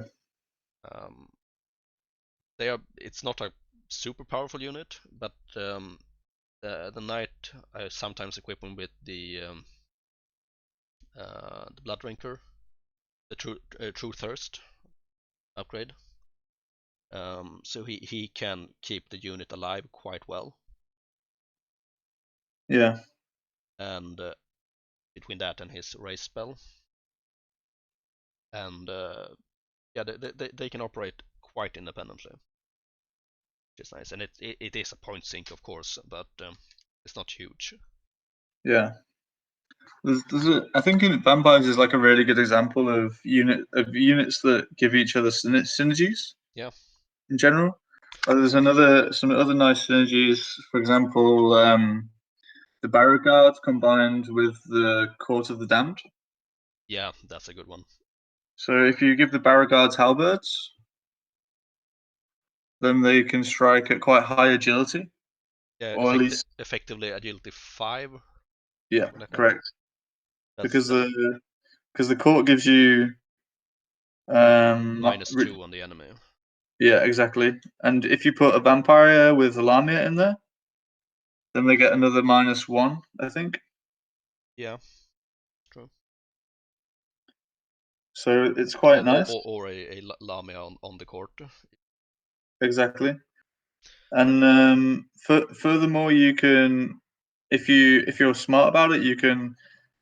It's not a super powerful unit, but the knight, I sometimes equip him with the Blood Drinker, the True Thirst upgrade. So he can keep the unit alive quite well. Yeah. and between that and his race spell, and yeah, they can operate quite independently, which is nice. And it is a point sink, of course, but it's not huge. Yeah. I think vampires is like a really good example of units that give each other synergies. Yeah. In general, there's some other nice synergies. For example, the Barrow Guard combined with the Court of the Damned. Yeah, that's a good one. So if you give the Barrow Guards halberds, then they can strike at quite high agility. Yeah, or at least effectively agility 5. Yeah, Like correct. Because that. the court gives you -2 on the enemy. Yeah, exactly. And if you put a vampire with a Lamia in there, then they get another -1, I think. Yeah, true. So it's quite nice. Or a Lamia on the court. Exactly. And furthermore, you can, if you're smart about it, you can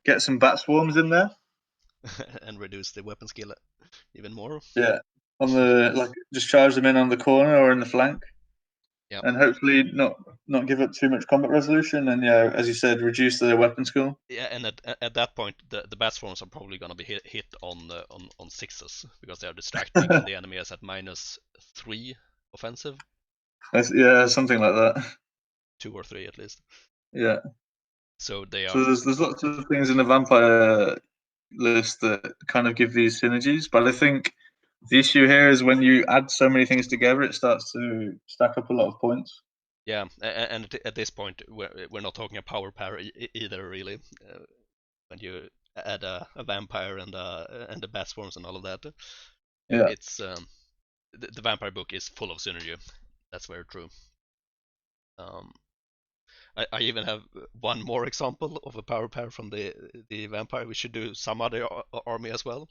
get some bat swarms in there. And reduce the weapon skill even more. Yeah, on the just charge them in on the corner or in the flank. Yeah. And hopefully not give up too much combat resolution, and yeah, as you said, reduce the weapon skill. Yeah, and at that point, the bat swarms are probably going to be hit on 6s because they are distracting, and the enemy is at -3 offensive. Yeah, something like that. 2 or 3 at least. Yeah. So they are. So there's lots of things in the vampire list that kind of give these synergies, but I think the issue here is when you add so many things together, it starts to stack up a lot of points. Yeah, and at this point, we're not talking a power pair either, really. When you add a vampire and the bat swarms and all of that, Yeah. it's the vampire book is full of synergy. That's very true. I even have one more example of a power pair from the vampire. We should do some other army as well.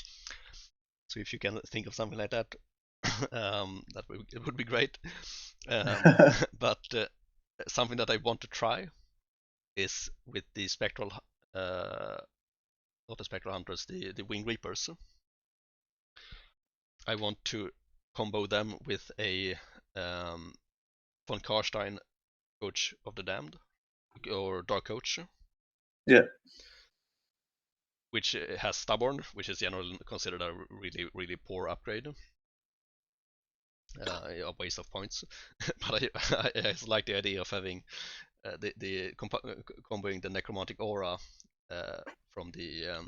So if you can think of something like that, it would be great. But something that I want to try is with the spectral, not the spectral hunters, the wing reapers. I want to combo them with a von Karstein Coach of the Damned or Dark Coach. Yeah. Which has Stubborn, which is generally considered a really, really poor upgrade. A waste of points. But I just like the idea of having comboing the Necromantic Aura from the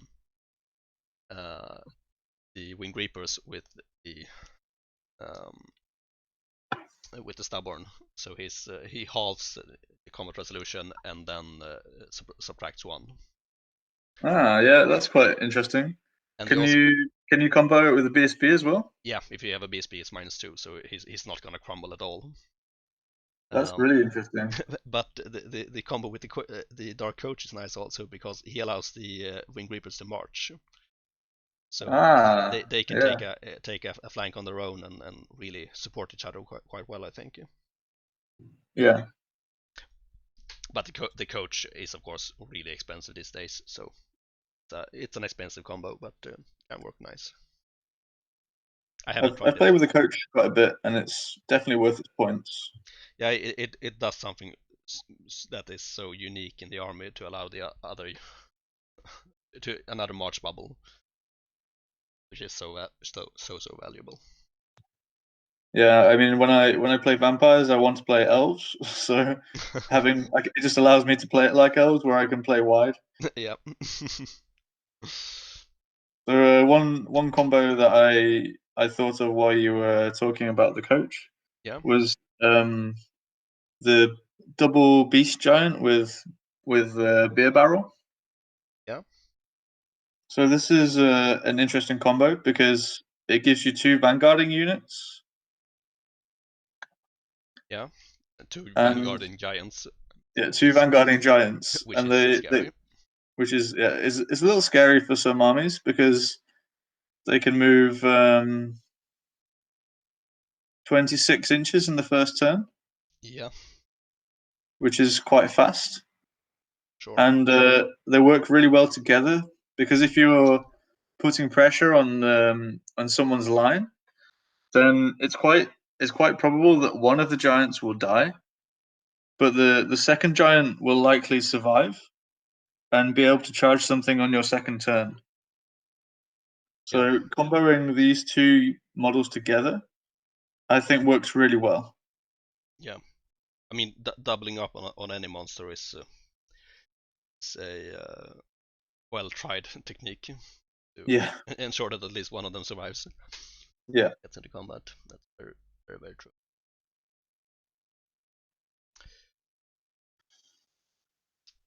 Wing Reapers with the Stubborn. So he halves the combat resolution and then subtracts 1. Yeah, that's quite interesting. And can you combo it with a BSB as well? Yeah, if you have a BSB, it's -2, so he's not gonna crumble at all. That's really interesting. But the combo with the Dark Coach is nice also because he allows the Wing Reapers to march. So they can take a flank on their own and really support each other quite well, I think. Yeah. But the coach is of course really expensive these days, so it's an expensive combo, but can work nice. I've played with the coach quite a bit, and it's definitely worth its points. Yeah, it does something that is so unique in the army to allow the other to another march bubble, which is so valuable. Yeah, I mean, when I play vampires, I want to play elves, so having it just allows me to play it like elves, where I can play wide. Yeah. So one combo that I thought of while you were talking about the coach, was the double beast giant with beer barrel. Yeah. So this is an interesting combo because it gives you 2 vanguarding units. Yeah, 2 vanguarding giants. Yeah, 2 vanguarding giants, Which and is scary. which is it's a little scary for some armies because they can move 26 inches in the first turn. Yeah. Which is quite fast. Sure. and they work really well together. Because if you're putting pressure on someone's line, then it's quite probable that one of the giants will die, but the second giant will likely survive and be able to charge something on your second turn. So comboing these two models together, I think works really well. Yeah, I mean doubling up on any monster is a well-tried technique to ensure that at least one of them survives. Yeah. Gets into combat. That's very, very, very true.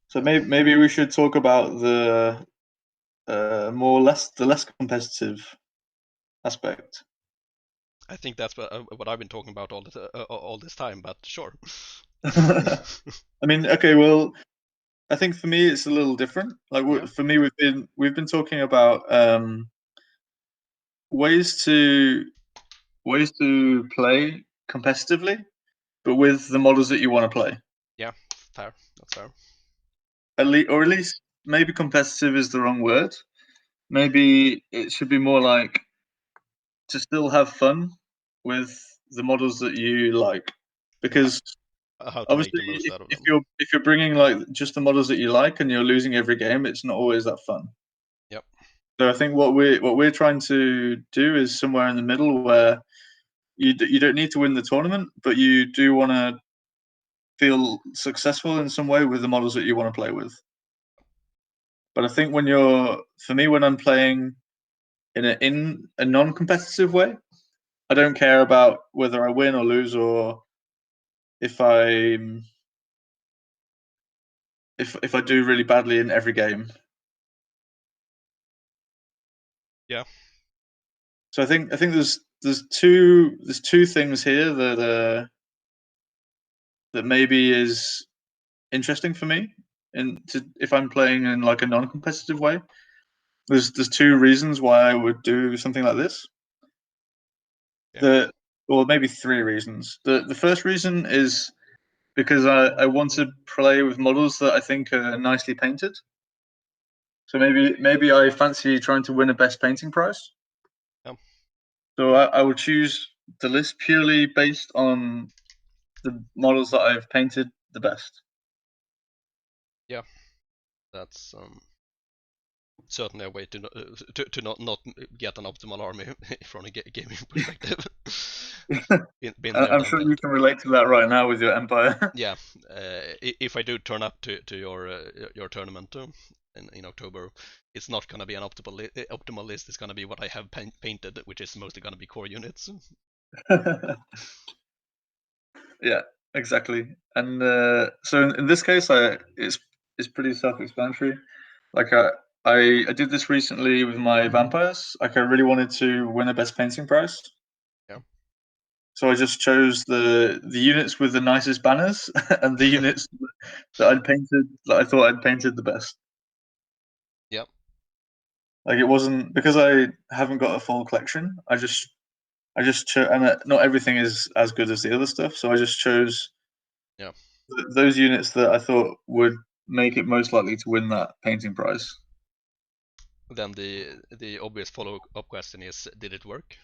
So maybe we should talk about the less competitive aspect. I think that's what I've been talking about all this time, but sure. I mean, okay, well, I think for me it's a little different. Like for me, we've been talking about ways to play competitively, but with the models that you want to play. Yeah, fair. That's fair. At least maybe competitive is the wrong word. Maybe it should be more like to still have fun with the models that you like, because how to obviously make the most out of them. if you're bringing like just the models that you like and you're losing every game, it's not always that fun. Yep. So I think what we're trying to do is somewhere in the middle where you don't need to win the tournament, but you do want to feel successful in some way with the models that you want to play with. But I think when I'm playing in a non-competitive way, I don't care about whether I win or lose, or if I do really badly in every game. Yeah. So I think there's two things here that maybe is interesting for me, if I'm playing in like a non-competitive way. There's two reasons why I would do something like this. Or maybe three reasons. The first reason is because I want to play with models that I think are nicely painted. So maybe I fancy trying to win a best painting prize. Yeah. So I would choose the list purely based on the models that I've painted the best. Yeah, that's certainly a way to not get an optimal army from a gaming perspective. Been there, I'm done sure that. you can relate to that right now with your empire. Yeah, if I do turn up to your tournament in October, it's not gonna be an optimal list. It's gonna be what I have painted, which is mostly gonna be core units. Yeah, exactly. And so in this case, it's pretty self-explanatory. Like I did this recently with my vampires. Like I really wanted to win a best painting prize. Yeah. So I just chose the units with the nicest banners and the units that I thought I'd painted the best. Yeah. Like it wasn't because I haven't got a full collection. I just chose, and not everything is as good as the other stuff. So I just chose those units that I thought would make it most likely to win that painting prize. Then the obvious follow-up question is, did it work?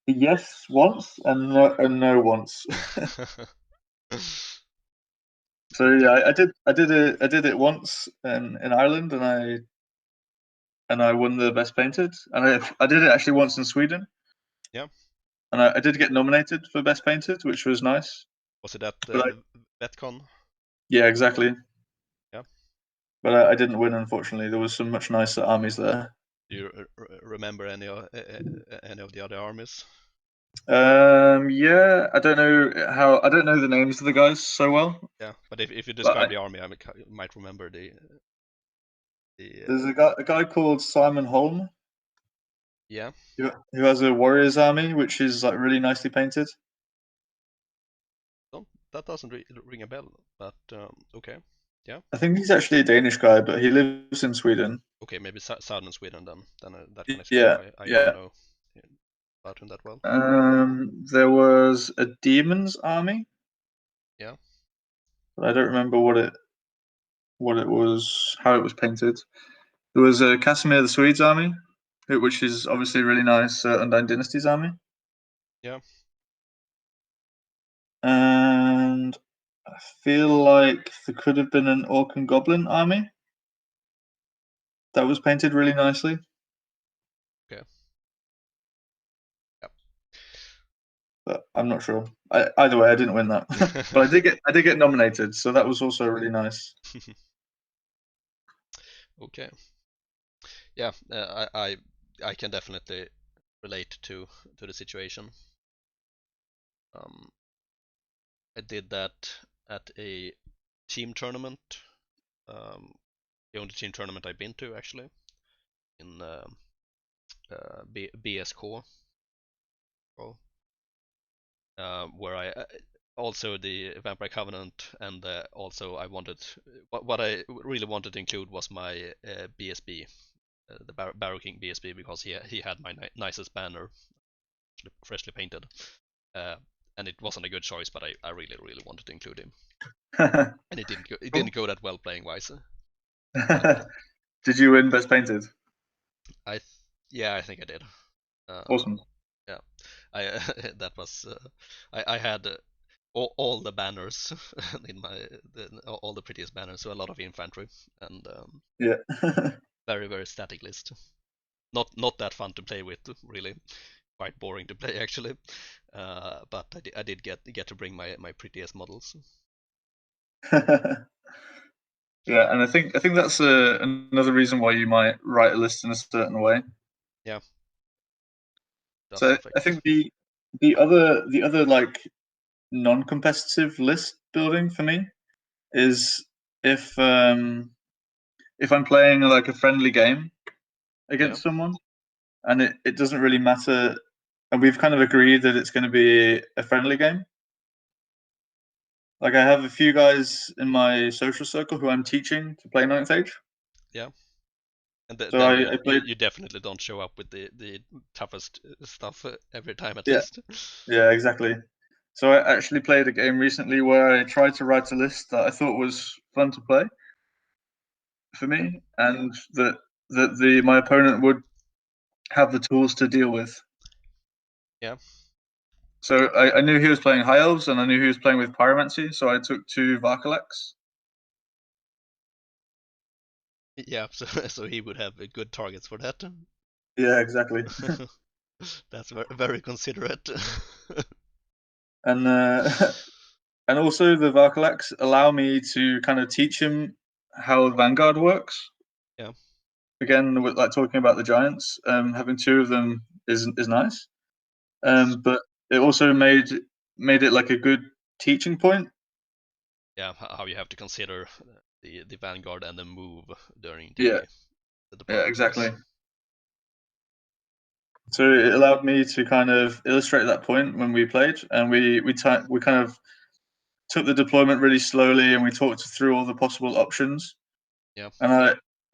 Yes, once, and no once. So yeah, I did it once in Ireland, and I won the best painted, and I did it actually once in Sweden. Yeah. And I did get nominated for best painted, which was nice. Was it at VetCon? Yeah, exactly. Yeah. But I didn't win, unfortunately. There was some much nicer armies there. Do you remember any of the other armies? Yeah, I don't know the names of the guys so well. Yeah, but if you describe the army, I might remember the. There's a guy called Simon Holm. Yeah. Who has a warriors army, which is like really nicely painted. That doesn't ring a bell, but okay. Yeah. I think he's actually a Danish guy, but he lives in Sweden. Okay, maybe southern Sweden then. That can explain Yeah, why I yeah. don't know about him that well. There was a demons army. Yeah. But I don't remember what it what it was, how it was painted. There was Casimir the Swede's army, which is obviously a really nice Undyne Dynasty's army. Yeah. And I feel like there could have been an Orc and Goblin army that was painted really nicely. Okay. Yep. But I'm not sure. Either way, I didn't win that, but I did get nominated, so that was also really nice. Okay. Yeah, I can definitely relate to the situation. I did that at a team tournament. The only team tournament I've been to actually in BSK, where I also the Vampire Covenant, and also I wanted what I really wanted to include was my BSB, the Barrow King BSB, because he had my nicest banner, freshly painted, and it wasn't a good choice, but I really wanted to include him, and it didn't go that well playing wise. But Did you win Best Painted? Yeah, I think I did. Awesome. Yeah, I that was I had all the banners in all the prettiest banners, so a lot of infantry, and Yeah. very static list. Not that fun to play with, really. Quite boring to play actually. But I did get to bring my prettiest models. Yeah, and I think that's another reason why you might write a list in a certain way. Yeah, does So I affect. think the other like non-competitive list building for me is if if I'm playing like a friendly game Yeah, against someone, and it doesn't really matter, and we've kind of agreed that it's going to be a friendly game. Like I have a few guys in my social circle who I'm teaching to play Ninth Age. yeah. And So then I played. you definitely don't show up with the toughest stuff every time at Yeah, least. yeah, exactly. So I actually played a game recently where I tried to write a list that I thought was fun to play for Yeah, me, and that the my opponent would have the tools to deal with. yeah, So I knew he was playing High Elves, and I knew he was playing with Pyromancy, so I took two Varkalax. yeah. So so he would have good targets for that. Yeah, exactly. That's very considerate. And and also the Varkalax allow me to kind of teach him how Vanguard works. Yeah, Again, with, like talking about the Giants, having two of them is nice. But it also made it like a good teaching point. yeah. How you have to consider the vanguard and the move during Yeah, the yeah, deployment phase. exactly. So it allowed me to kind of illustrate that point when we played, and we kind of took the deployment really slowly, and we talked through all the possible options. Yeah,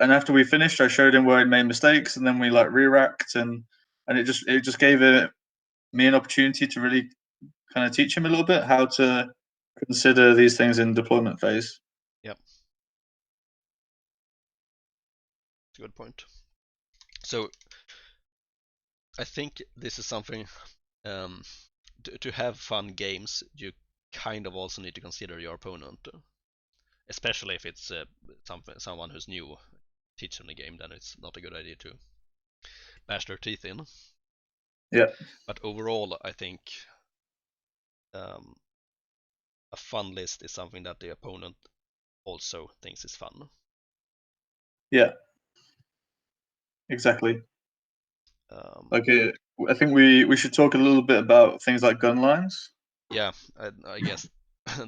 And after we finished, I showed him where he made mistakes, and then we like re-racked, and it just gave me an opportunity to really kind of teach him a little bit how to consider these things in deployment phase. yeah. It's a good point. So I think this is something, um, to have fun games. You kind of also need to consider your opponent, especially if it's someone who's new. Teach them the game, then it's not a good idea to bash their teeth in. Yeah, But overall, I think, um, a fun list is something that the opponent also thinks is fun. yeah, exactly. Um, Okay, I think we should talk a little bit about things like gun lines. yeah, I guess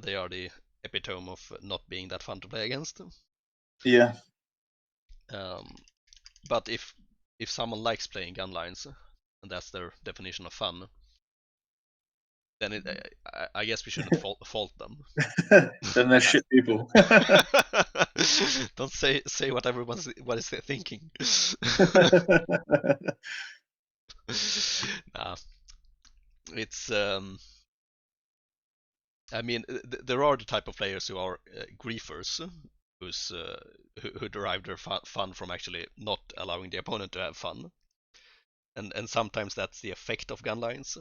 they are the epitome of not being that fun to play against. Yeah, Um, but if someone likes playing gun lines, and that's their definition of fun, then I guess we shouldn't fault them. then they're shit people. Don't say what what is they thinking. Nah, it's I mean, there are the type of players who are griefers, who derive their fun from actually not allowing the opponent to have fun, and sometimes that's the effect of gun lines.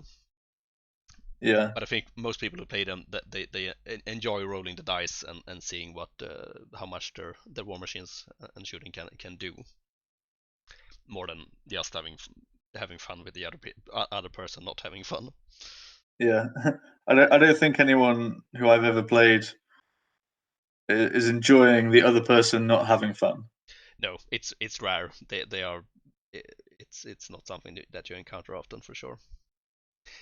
Yeah. But I think most people who play them, that they enjoy rolling the dice and seeing what how much their war machines and shooting can do, more than just having fun with the other person not having fun. Yeah. I don't think anyone who I've ever played is enjoying the other person not having fun. No, it's rare. They are. It's not something that you encounter often, for sure.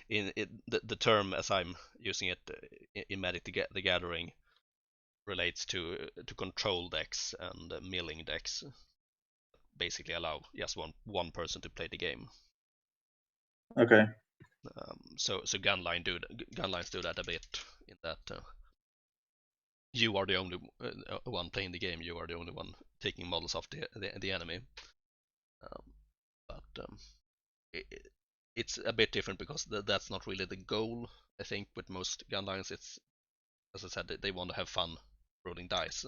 The term, as I'm using it in Magic the Gathering, relates to control decks and milling decks. Basically, allow just one person to play the game. Okay. So gunlines do that a bit, in that you are the only one playing the game. You are the only one taking models off the enemy. But it's a bit different because that's not really the goal. I think with most gunlines, it's, as I said, they want to have fun rolling dice.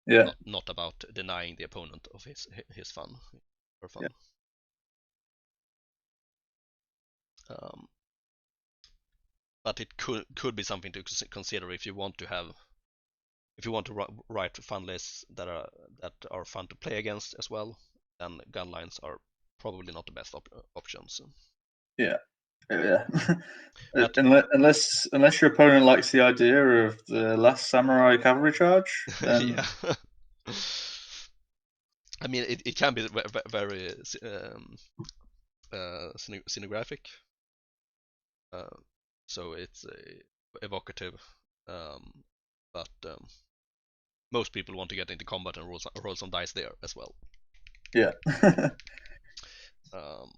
Yeah. Not about denying the opponent of his fun or fun. Yeah. But it could be something to consider if you want to write fun lists that are fun to play against as well. Then gunlines are probably not the best options. Yeah. Yeah. But unless your opponent likes the idea of the last samurai cavalry charge, then yeah. I mean, it can be very scenographic, so it's evocative, but most people want to get into combat and roll some dice there as well. yeah. Um,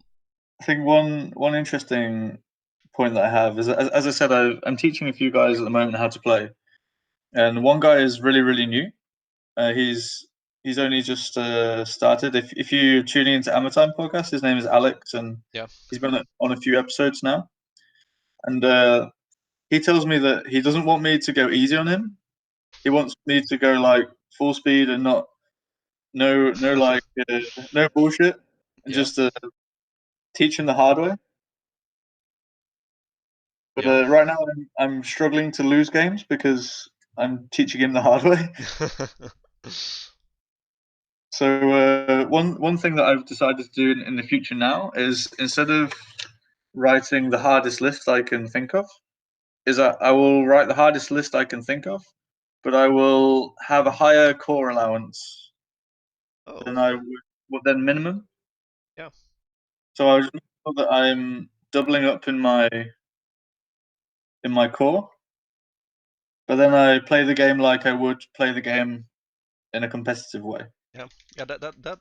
I think one interesting point that I have is, as I said, I'm teaching a few guys at the moment how to play, and one guy is really new. He's only just started. If you tune into Ammertime Podcast, his name is Alex, and yeah. he's been on a few episodes now. And he tells me that he doesn't want me to go easy on him. He wants me to go like full speed and not no bullshit, and Yeah. just teach him the hard way. But Yeah. right now I'm struggling to lose games because I'm teaching him the hard way. So one thing that I've decided to do in the future now is, instead of writing the hardest list I can think of, is I will write the hardest list I can think of, but I will have a higher core allowance Oh. than I would than minimum. Yeah. So I just make sure that I'm doubling up in my core, but then I play the game like I would play the game in a competitive way. Yeah. Yeah.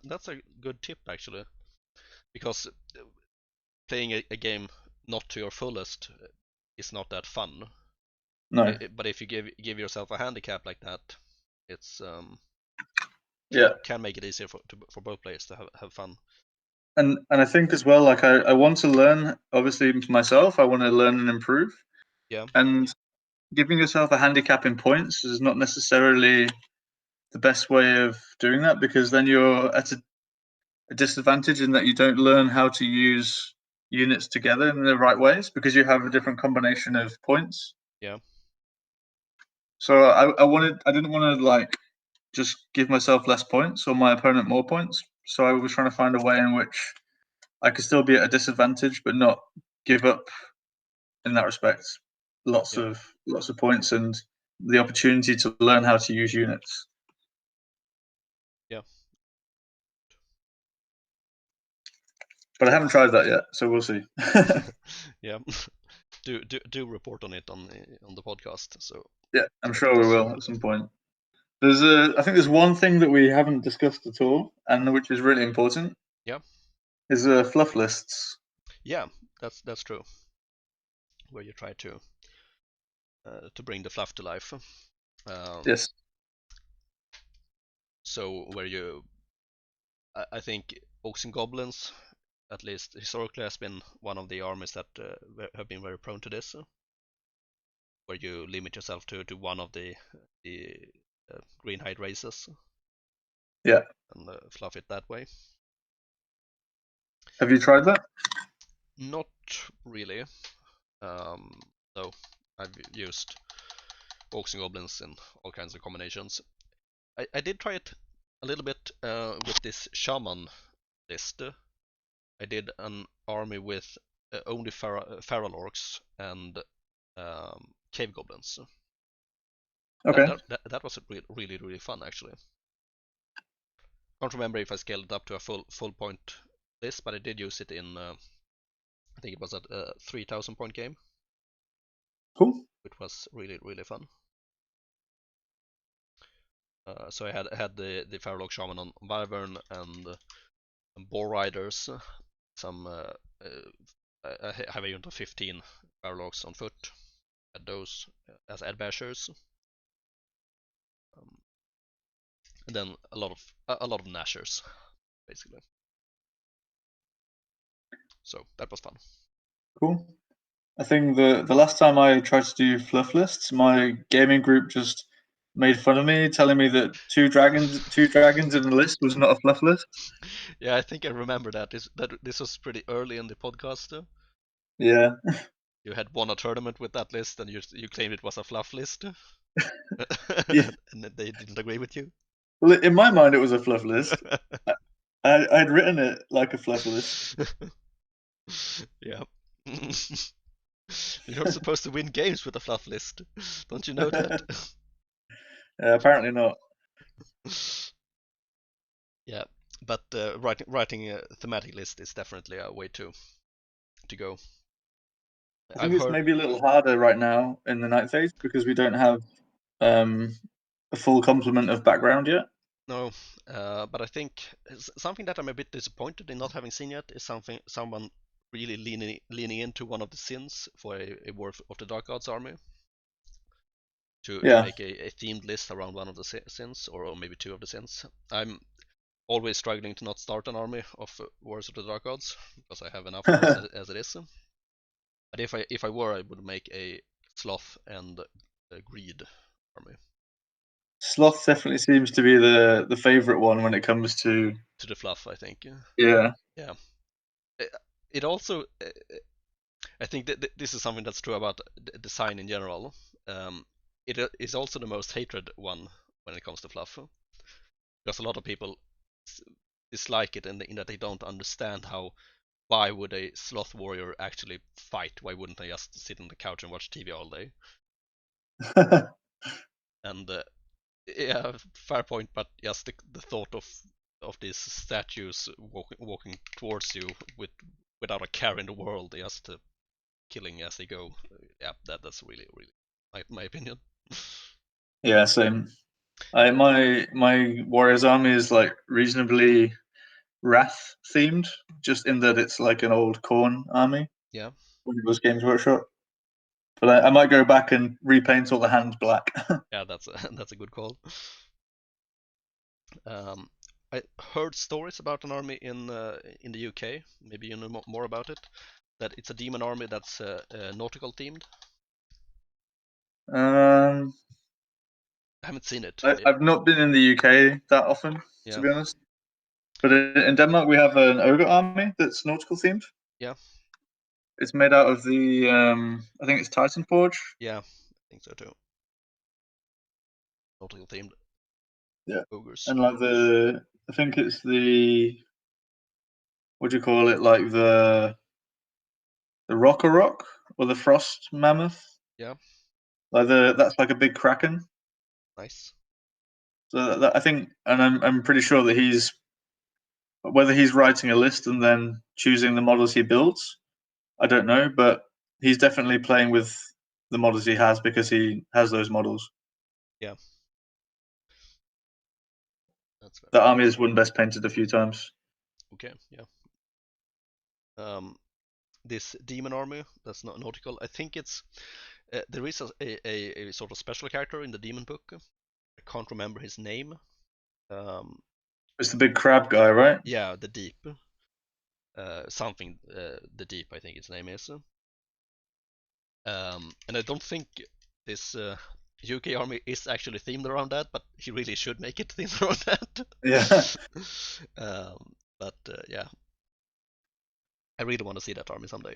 That's a good tip, actually, because playing a game not to your fullest is not that fun. No, But if you give yourself a handicap like that, it's yeah, can make it easier for both players to have fun. and I think as well, like I want to learn. Obviously, myself, I want to learn and improve, Yeah. and giving yourself a handicap in points is not necessarily the best way of doing that, because then you're at a disadvantage in that you don't learn how to use units together in the right ways because you have a different combination of points. Yeah. So I didn't want to like just give myself less points or my opponent more points. So I was trying to find a way in which I could still be at a disadvantage but not give up in that respect. Lots Yeah. of points and the opportunity to learn how to use units. Yeah. But I haven't tried that yet, so we'll see. Yeah. Do report on it on the podcast. So Yeah, I'm so I can sure we just will at some point. I think there's one thing that we haven't discussed at all, and which is really important, yeah. is fluff lists. Yeah, that's true. Where you try to bring the fluff to life. Yes. So where I think Orcs and Goblins, at least historically, has been one of the armies that have been very prone to this, where you limit yourself to one of the green hide races. Yeah. And fluff it that way. Have you tried that? Not really. No, I've used orcs and goblins in all kinds of combinations. I did try it a little bit with this shaman list. I did an army with only feral orcs and cave goblins. Okay. That was really fun actually. Can't remember if I scaled it up to a full point list, but I did use it in I think it was a 3,000 point game. Cool. It was really fun. So I had the Feral Shaman on Wyvern and Boar Riders. Some I have a unit of 15 Feral on foot. Had those as adbashers. And then a lot of Nashers, basically. So that was fun. Cool. I think the last time I tried to do fluff lists, my gaming group just made fun of me, telling me that two dragons in the list was not a fluff list. Yeah, I think I remember that. This was pretty early in the podcast. Yeah. You had won a tournament with that list, and you claimed it was a fluff list. Yeah. And they didn't agree with you. Well, in my mind, it was a fluff list. I'd written it like a fluff list. Yeah. You're not supposed to win games with a fluff list. Don't you know that? Apparently not. Yeah, but writing a thematic list is definitely a way to go. I think I've it's heard maybe a little harder right now in the night phase because we don't have a full complement of background yet. no, but I think something that I'm a bit disappointed in not having seen yet is someone really leaning into one of the sins for a War of the Dark Gods army to Yeah. make a themed list around one of the sins or maybe two of the sins. I'm always struggling to not start an army of Wars of the Dark Gods because I have enough of those as it is. But if I were, I would make a Sloth and a Greed army. Sloth definitely seems to be the favorite one when it comes to the fluff, I think. Yeah. Yeah. It also, I think that this is something that's true about design in general. It is also the most hated one when it comes to fluff, because a lot of people dislike it in that they don't understand why would a sloth warrior actually fight? Why wouldn't they just sit on the couch and watch TV all day? And yeah, fair point, but just the thought of these statues walking towards you without a care in the world, just killing as they go. Yeah, that's really my opinion. Yeah, same. My Warriors army is like reasonably Wrath themed, just in that it's like an old Khorne army Yeah, when it was Games Workshop. But I might go back and repaint all the hands black. yeah, that's that's a good call. I heard stories about an army in the UK. Maybe you know more about it. That it's a demon army that's nautical themed. um, I haven't seen it. I've not been in the UK that often, to Yeah, be honest. But in Denmark, we have an ogre army that's nautical themed. yeah, It's made out of the I think it's Titan Forge. yeah. I think so too. Nautical themed Yeah, ogres. and like I think it's the what do you call it? Like the rock or the frost mammoth. Yeah, Like that's like a big kraken. nice. So I think, and I'm pretty sure that whether he's writing a list and then choosing the models he builds, I don't know, but he's definitely playing with the models he has because he has those models. Yeah, that's fair. The army has won best painted a few times. Okay, yeah. This demon army that's not nautical. I think it's there is a sort of special character in the demon book. I can't remember his name. Um, It's the big crab guy, right? yeah, the deep. Something the deep. I think its name is. And I don't think this UK army is actually themed around that, but he really should make it themed around that. Yeah, Yeah, I really want to see that army someday.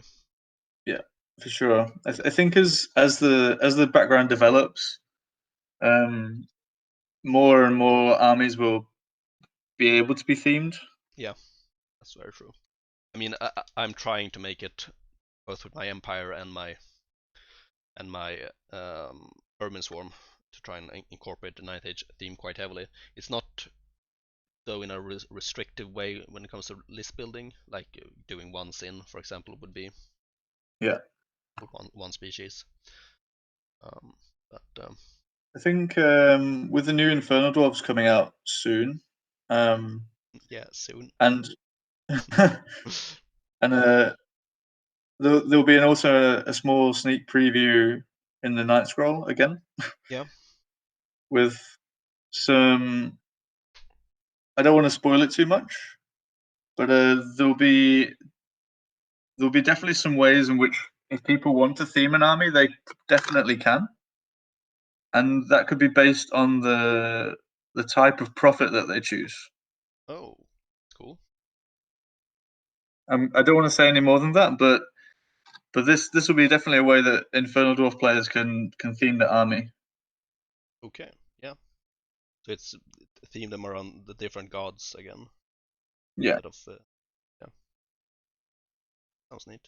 yeah, for sure. I think as the background develops, more and more armies will be able to be themed. Yeah, that's very true. I mean, I'm trying to make it both with my Empire and my Urban Swarm to try and incorporate the Ninth Age theme quite heavily. It's not though in a restrictive way when it comes to list building, like doing one sin, for example, would be Yeah, one species. Um, but I think with the new Infernal Dwarves coming out soon, yeah, soon. and and there'll be also a small sneak preview in the Night Scroll again. Yeah. With some, I don't want to spoil it too much, but there'll be definitely some ways in which if people want to theme an army, they definitely can, and that could be based on the type of profit that they choose. Oh, cool. I don't want to say any more than that, but this will be definitely a way that Infernal Dwarf players can theme the army. Okay. Yeah. So it's theme them around the different gods again. Yeah. Instead of yeah. Sounds neat.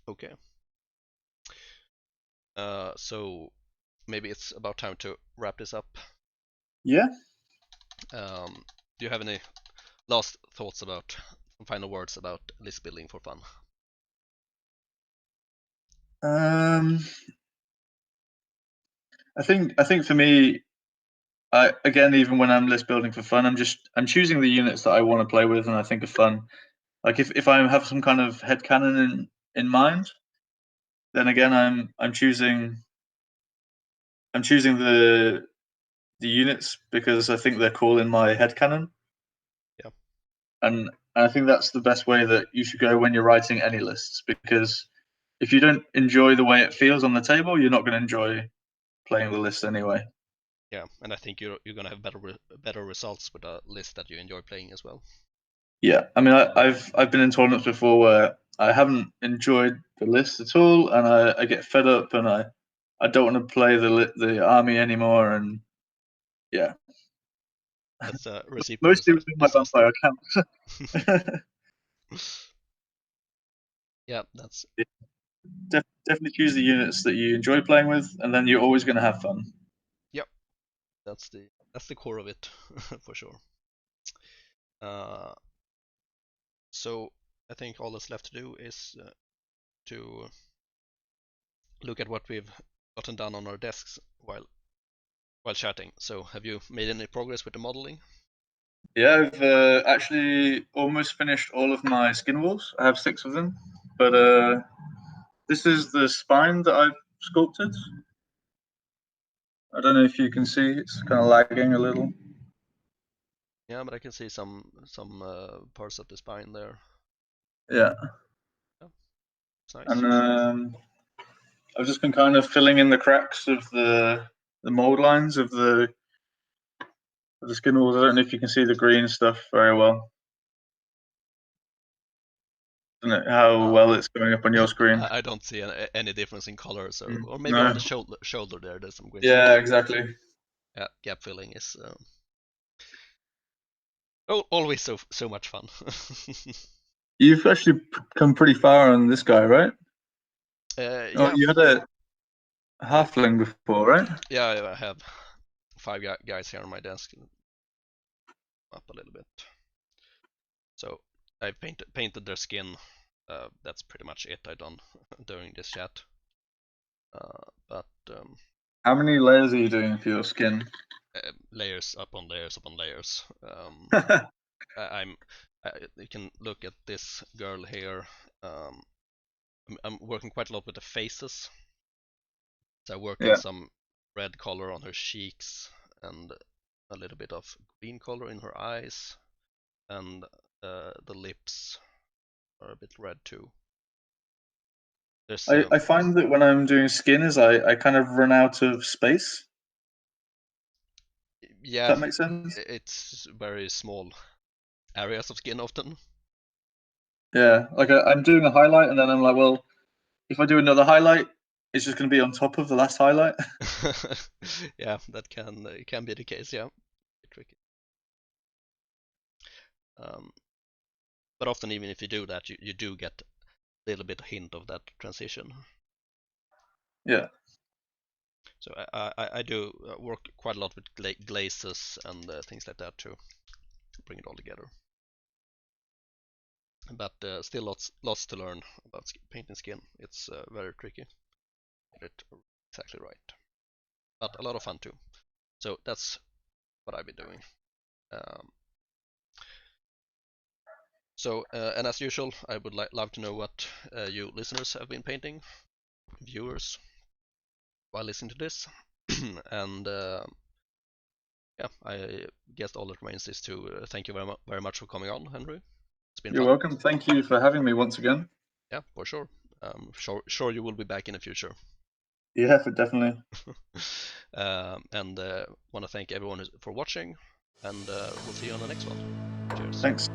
Okay. So maybe it's about time to wrap this up. Yeah. Do you have any last thoughts about some final words about list building for fun? I think for me, again, even when I'm list building for fun, I'm choosing the units that I want to play with and I think are fun. Like if I have some kind of headcanon in mind, then again I'm choosing the units because I think they're cool in my headcanon. Yeah. And I think that's the best way that you should go when you're writing any lists, because if you don't enjoy the way it feels on the table, you're not going to enjoy playing the list anyway. Yeah, and I think you're gonna have better results with a list that you enjoy playing as well. Yeah, I mean, I've been in tournaments before where I haven't enjoyed the list at all, and I get fed up, and I don't want to play the army anymore, and yeah, That's a recipe for mostly with my disaster. vampire accounts. Yeah, that's Definitely choose the units that you enjoy playing with, and then you're always going to have fun. yep. That's the core of it for sure. Uh, so I think all that's left to do is to look at what we've gotten done on our desks while chatting. So have you made any progress with the modeling? Yeah, I've actually almost finished all of my Skinwolves. I have 6 of them, but this is the spine that I've sculpted. I don't know if you can see; it's kind of lagging a little. Yeah, but I can see some parts of the spine there. Yeah, Yeah, it's nice. and I've just been kind of filling in the cracks of the mold lines of the Skinwolves. I don't know if you can see the green stuff very well. I don't know how Uh, well it's going up on your screen. I don't see any difference in color, so or maybe on No. the shoulder there. There's some green stuff. Yeah, exactly. Yeah, gap filling is always so much fun. You've actually come pretty far on this guy, right? Oh, Yeah, you had a halfling before, right? yeah, I have 5 guys here on my desk. Up a little bit. So I painted their skin. That's pretty much it I done during this chat. But How many layers are you doing for your skin? layers upon layers upon layers. I'm. You can look at this girl here. Um, I'm working quite a lot with the faces. So I work in Yeah. some red color on her cheeks and a little bit of green color in her eyes, and the lips are a bit red too. There's I find that when I'm doing skin, I kind of run out of space. yeah, That makes sense. it's very small areas of skin often. Yeah, like I'm doing a highlight, and then I'm like, well, if I do another highlight, it's just going to be on top of the last highlight. Yeah, that can be the case. Yeah, tricky. But often, even if you do that, you do get a little bit hint of that transition. Yeah. So I do work quite a lot with glazes and things like that to bring it all together. But still lots to learn about painting skin. It's very tricky. Get it exactly right. But a lot of fun too. So that's what I've been doing. And as usual, I would love to know what you listeners have been painting, viewers, while listening to this. And yeah, I guess all that remains is to thank you very much for coming on, Henry. It's been You're fun. welcome. Thank you for having me once again. Yeah, for sure. Sure you will be back in the future. Yeah, definitely. And want to thank everyone for watching, and we'll see you on the next one. Cheers. Thanks.